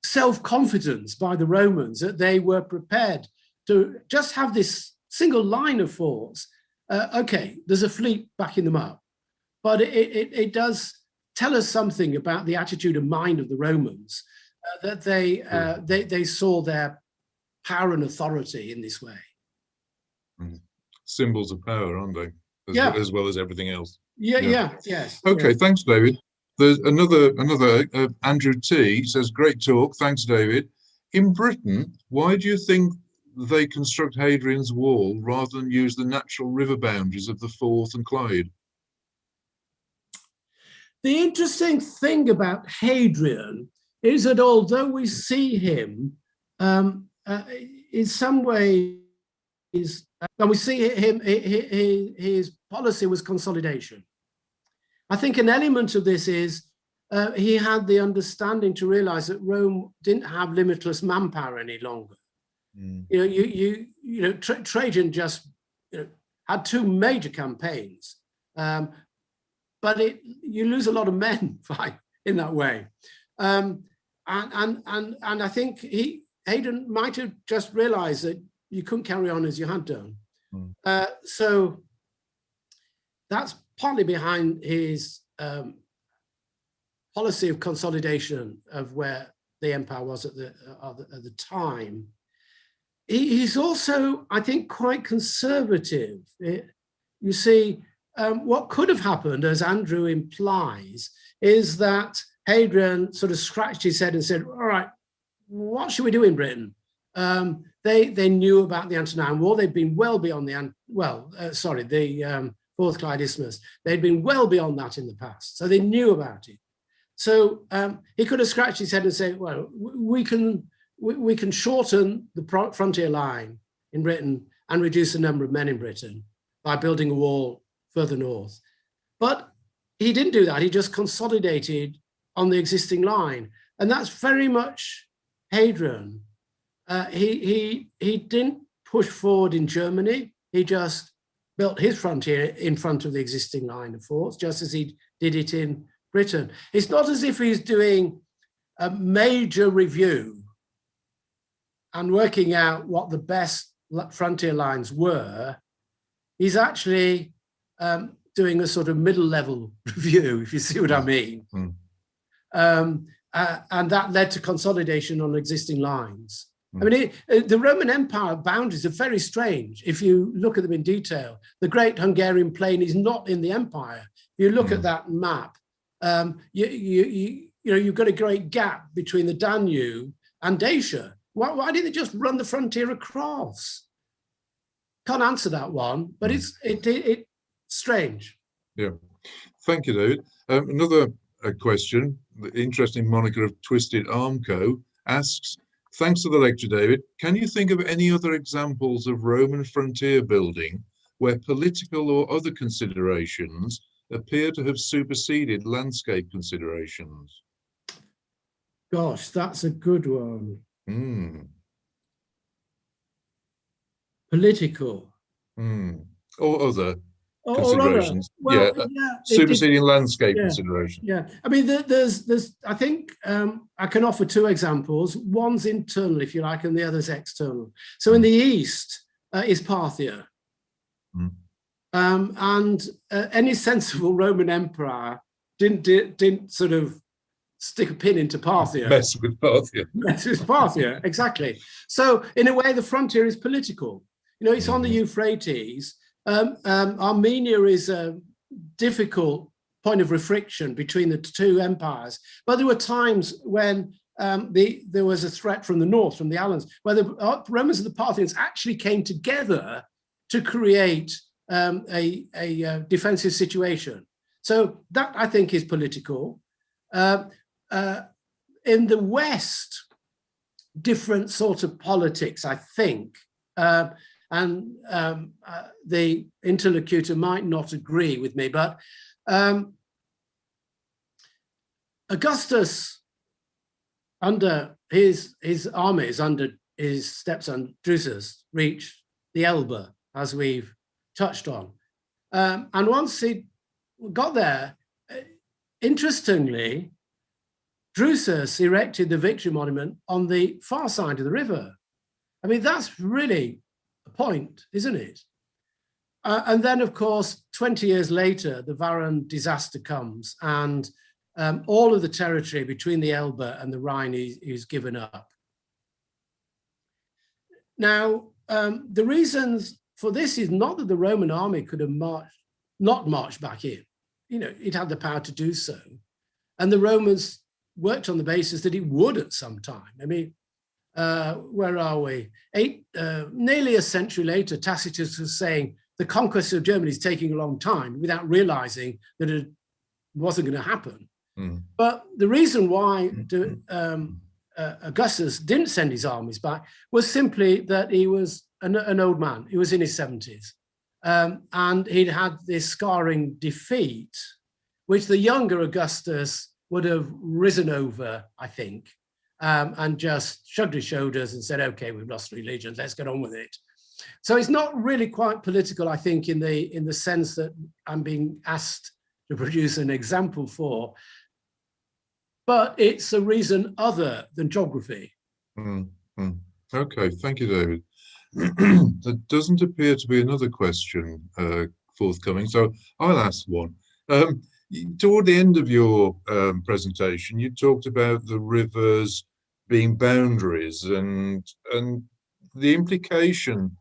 self-confidence by the Romans, that they were prepared to just have this single line of forts. Okay, there's a fleet backing them up, but it does tell us something about the attitude and mind of the Romans, that they saw their power and authority in this way. Symbols of power, aren't they? As well as everything else. Yes. Okay, thanks, David. There's another Andrew T says, great talk. Thanks, David. In Britain, why do you think they construct Hadrian's Wall rather than use the natural river boundaries of the Forth and Clyde? The interesting thing about Hadrian is that although we see him in some ways, and we see him, his policy was consolidation. I think an element of this is he had the understanding to realize that Rome didn't have limitless manpower any longer. Trajan just had two major campaigns, but you lose a lot of men in that way. And I think Hadrian might have just realized that you couldn't carry on as you had done. So that's partly behind his policy of consolidation of where the empire was at the time. He's also, I think, quite conservative. You see, what could have happened, as Andrew implies, is that Hadrian sort of scratched his head and said, all right, what should we do in Britain? They knew about the Antonine Wall. They'd been well beyond the Fourth Clyde Isthmus. They'd been well beyond that in the past. So they knew about it. So he could have scratched his head and said, well, we can shorten the frontier line in Britain and reduce the number of men in Britain by building a wall further north. But he didn't do that. He just consolidated on the existing line. And that's very much Hadrian. He didn't push forward in Germany. He just built his frontier in front of the existing line of forts, just as he did it in Britain. It's not as if he's doing a major review and working out what the best frontier lines were. He's actually doing a sort of middle-level review, if you see what I mean. And that led to consolidation on existing lines. I mean, the Roman Empire boundaries are very strange. If you look at them in detail, the Great Hungarian Plain is not in the empire. You look at that map, you've got a great gap between the Danube and Dacia. Why didn't they just run the frontier across? Can't answer that one, but it's strange. Yeah. Thank you, David. Another question, the interesting moniker of Twisted Armco asks, thanks for the lecture, David. Can you think of any other examples of Roman frontier building where political or other considerations appear to have superseded landscape considerations? Gosh, that's a good one. Political. Or other considerations. Well, superseding landscape considerations. Yeah, I mean, there's I think I can offer two examples. One's internal, if you like, and the other's external. So in the east is Parthia. And any sensible Roman emperor didn't sort of stick a pin into Parthia. Mess with Parthia. Mess with Parthia, exactly. So in a way, the frontier is political. It's on the Euphrates. Armenia is a difficult point of friction between the two empires. But there were times when there was a threat from the north, from the Alans, where the Romans and the Parthians actually came together to create a defensive situation. So that, I think, is political. In the West, different sort of politics, I think, and the interlocutor might not agree with me, but Augustus, under his armies, under his stepson Drusus, reached the Elbe, as we've touched on. And once he got there, interestingly, Drusus erected the victory monument on the far side of the river. I mean, that's really a point, isn't it? And then, of course, 20 years later, the Varan disaster comes, and all of the territory between the Elbe and the Rhine is given up. Now, the reasons for this is not that the Roman army could have not marched back in. You know, it had the power to do so. And the Romans worked on the basis that it would at some time. I mean, where are we? Nearly a century later, Tacitus was saying the conquest of Germany is taking a long time without realizing that it wasn't going to happen. But the reason why Augustus didn't send his armies back was simply that he was an old man. He was in his 70s. And he'd had this scarring defeat, which the younger Augustus would have risen over, I think, and just shrugged his shoulders and said, okay, we've lost 3 legions, let's get on with it. So it's not really quite political, I think, in the sense that I'm being asked to produce an example for, but it's a reason other than geography. Okay, thank you, David. There doesn't appear to be another question forthcoming, so I'll ask one. Toward the end of your presentation, you talked about the rivers being boundaries and the implication,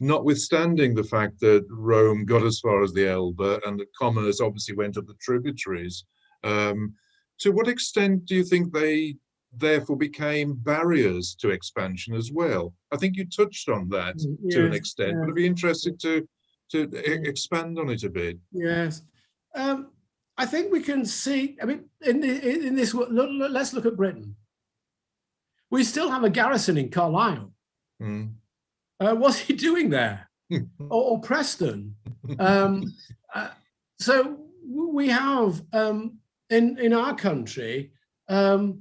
notwithstanding the fact that Rome got as far as the Elbe and that commerce obviously went up the tributaries, to what extent do you think they therefore became barriers to expansion as well? I think you touched on that to an extent, but I'd be interested to expand on it a bit. Yes. I think we can see, I mean, in this, let's look at Britain. We still have a garrison in Carlisle. What's he doing there? or Preston? So we have, in our country, a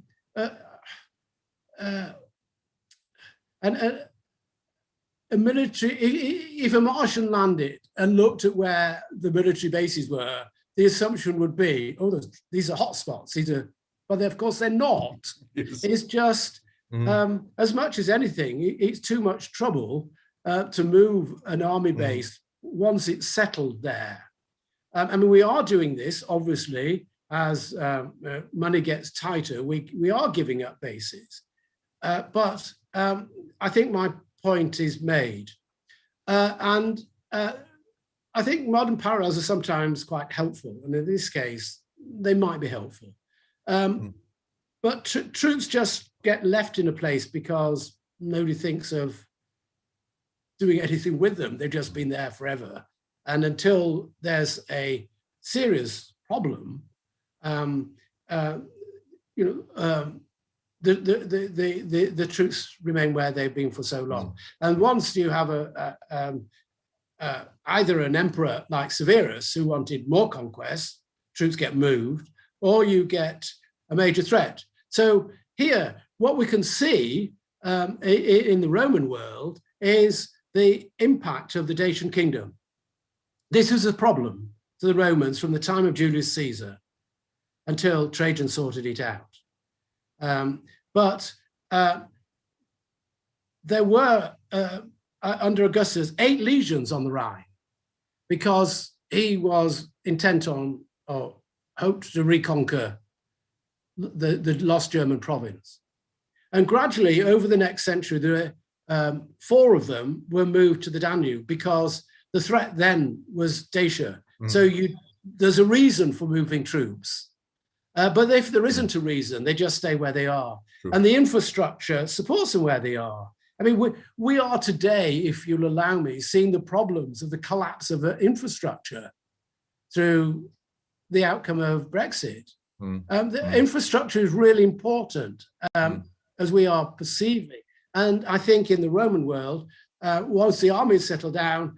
military, if a Martian landed and looked at where the military bases were, the assumption would be, oh, these are hotspots. But of course they're not. Yes. It's just, as much as anything, it's too much trouble to move an army base once it's settled there. I mean, we are doing this, obviously, as money gets tighter, we are giving up bases. But I think my point is made. And I think modern parallels are sometimes quite helpful. And in this case, they might be helpful. But troops just get left in a place because nobody thinks of doing anything with them. They've just been there forever. And until there's a serious problem, the troops remain where they've been for so long. And once you have either an emperor like Severus who wanted more conquest, troops get moved, or you get a major threat. So here, what we can see in the Roman world is the impact of the Dacian kingdom. This was a problem to the Romans from the time of Julius Caesar until Trajan sorted it out. But there were, under Augustus, 8 legions on the Rhine because he was intent on, or hoped to reconquer the lost German province. And gradually, over the next century, there were 4 of them were moved to the Danube because the threat then was Dacia. So there's a reason for moving troops. But if there isn't a reason, they just stay where they are. Sure. And the infrastructure supports them where they are. I mean, we are today, if you'll allow me, seeing the problems of the collapse of infrastructure through the outcome of Brexit. The infrastructure is really important, as we are perceiving. And I think in the Roman world, once the army is settled down,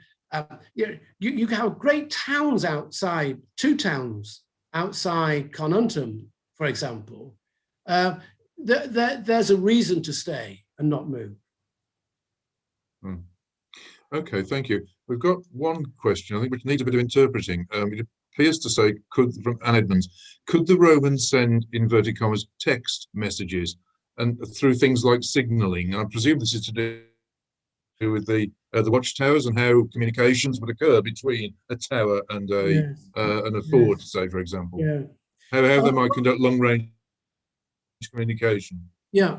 you have great towns outside, 2 towns outside Carnuntum, for example. There's a reason to stay and not move. Okay, thank you. We've got one question, I think, which needs a bit of interpreting. It appears to say, from Anne Edmonds, could the Romans send, inverted commas, text messages and through things like signaling? And I presume this is to do with the watchtowers and how communications would occur between a tower and a fort, say, for example. Yeah. how they might conduct long-range communication. Yeah,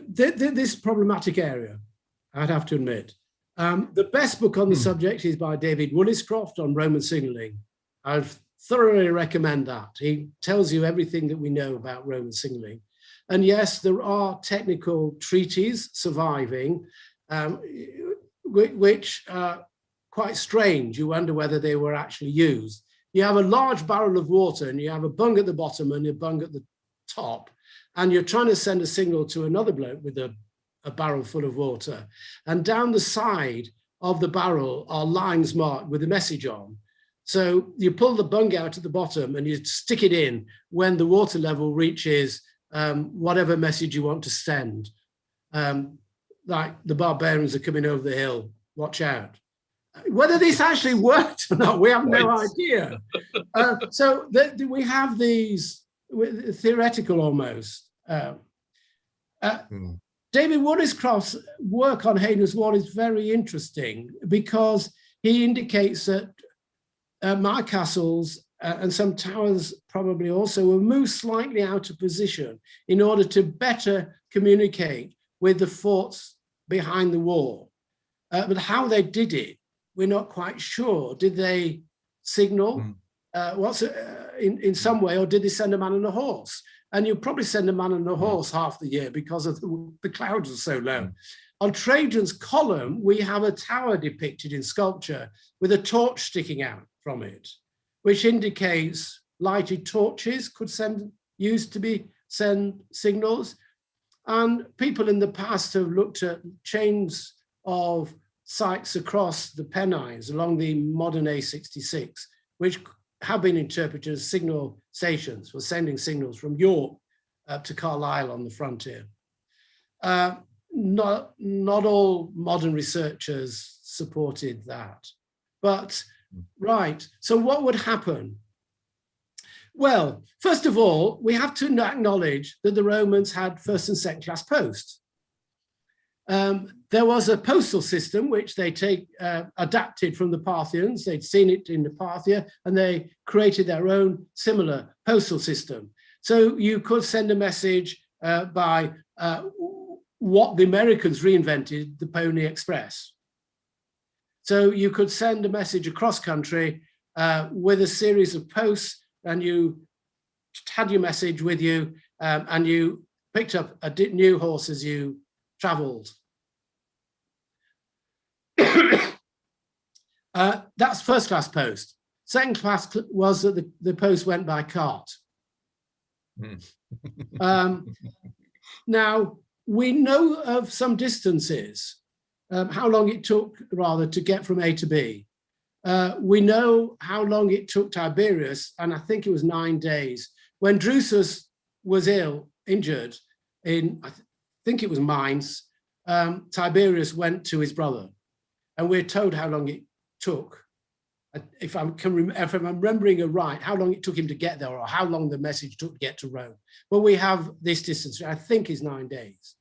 this problematic area, I'd have to admit. The best book on the subject is by David Woolliscroft on Roman signalling. I'd thoroughly recommend that. He tells you everything that we know about Roman signalling. And yes, there are technical treaties surviving, which are quite strange. You wonder whether they were actually used. You have a large barrel of water and you have a bung at the bottom and a bung at the top, and you're trying to send a signal to another bloke with a barrel full of water. And down the side of the barrel are lines marked with a message on. So you pull the bung out at the bottom and you stick it in when the water level reaches whatever message you want to send. Like the barbarians are coming over the hill, watch out. Whether this actually worked or not, we have no idea. So we have these theoretical almost. David Woolliscroft's work on Hadrian's Wall is very interesting because he indicates that my castles and some towers probably also were moved slightly out of position in order to better communicate with the forts behind the wall. But how they did it, we're not quite sure. Did they signal in some way, or did they send a man on a horse? And you probably send a man on a horse half the year because of the clouds are so low. On Trajan's column, we have a tower depicted in sculpture with a torch sticking out from it, which indicates lighted torches could used to send signals. And people in the past have looked at chains of sites across the Pennines along the modern A66, which have been interpreted as signal stations for sending signals from York up to Carlisle on the frontier. Not all modern researchers supported that, but right. So what would happen? Well, first of all, we have to acknowledge that the Romans had first and second class posts. There was a postal system which they adapted from the Parthians. They'd seen it in the Parthia and they created their own similar postal system. So you could send a message by what the Americans reinvented, the Pony Express. So you could send a message across country with a series of posts, and you had your message with you, and you picked up a new horse as you traveled. That's first class post. Second class was that the post went by cart. Now, we know of some distances, how long it took rather to get from A to B. We know how long it took Tiberius, and I think it was 9 days. When Drusus was injured in, I think it was Mainz, Tiberius went to his brother, and we're told how long it took. If I'm remembering it right, how long it took him to get there, or how long the message took to get to Rome. Well, we have this distance, I think is 9 days,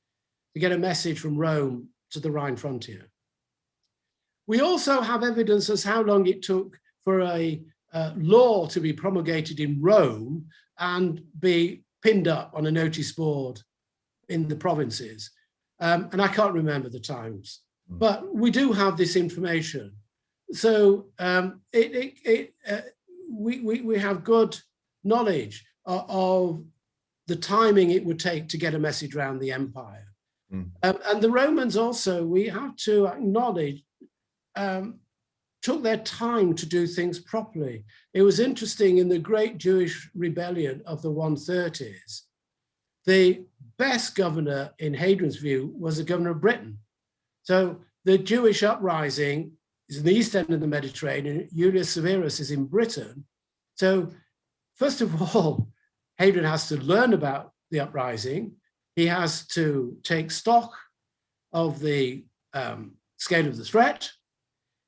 to get a message from Rome to the Rhine frontier. We also have evidence as how long it took for a law to be promulgated in Rome and be pinned up on a notice board in the provinces. And I can't remember the times, but we do have this information. So we have good knowledge of the timing it would take to get a message around the empire. And the Romans also, we have to acknowledge, took their time to do things properly. It was interesting in the Great Jewish Rebellion of the 130s, the best governor in Hadrian's view was the governor of Britain. So the Jewish uprising is in the east end of the Mediterranean. Julius Severus is in Britain. So first of all, Hadrian has to learn about the uprising. He has to take stock of the scale of the threat.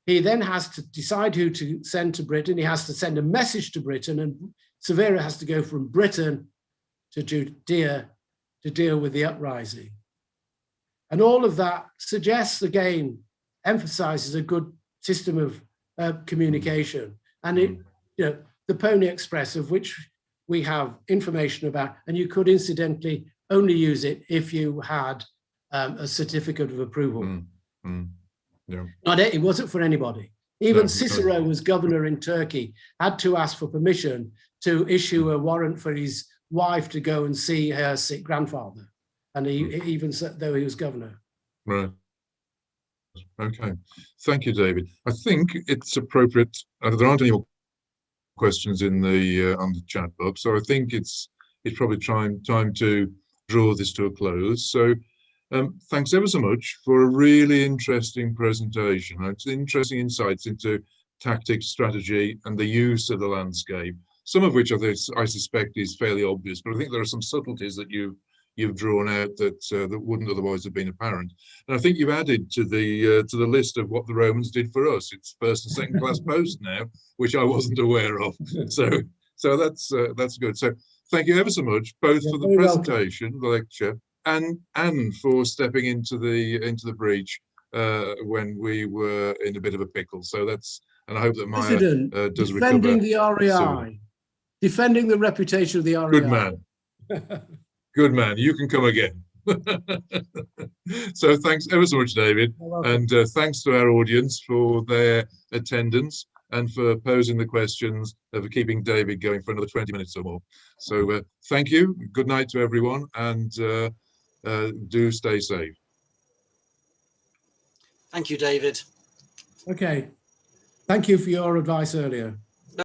He then has to decide who to send to Britain. He has to send a message to Britain, and Severus has to go from Britain to Judea to deal with the uprising. And all of that suggests, again, emphasizes a good system of communication. And it, the Pony Express, of which we have information about, and you could incidentally only use it if you had a certificate of approval. Yeah. It wasn't for anybody. Even No, Cicero no. was governor in Turkey, had to ask for permission to issue a warrant for his wife to go and see her sick grandfather. And even though he was governor. Right. Okay. Thank you, David. I think it's appropriate. There aren't any more questions in the on the chat box, so I think it's probably time to draw this to a close. So thanks ever so much for a really interesting presentation. It's interesting insights into tactics, strategy, and the use of the landscape, some of which I suspect is fairly obvious, but I think there are some subtleties that you've drawn out that wouldn't otherwise have been apparent. And I think you've added to the list of what the Romans did for us. It's first and second class post now, which I wasn't aware of. So that's good. So thank you ever so much, both for the presentation, the lecture, and for stepping into the breach when we were in a bit of a pickle. So and I hope that Maya does defending recover the REI, soon. Defending the reputation of the REI. Good man. Good man. You can come again. So thanks ever so much, David, and thanks to our audience for their attendance and for posing the questions, for keeping David going for another 20 minutes or more. So thank you. Good night to everyone, and do stay safe. Thank you, David. Okay. Thank you for your advice earlier.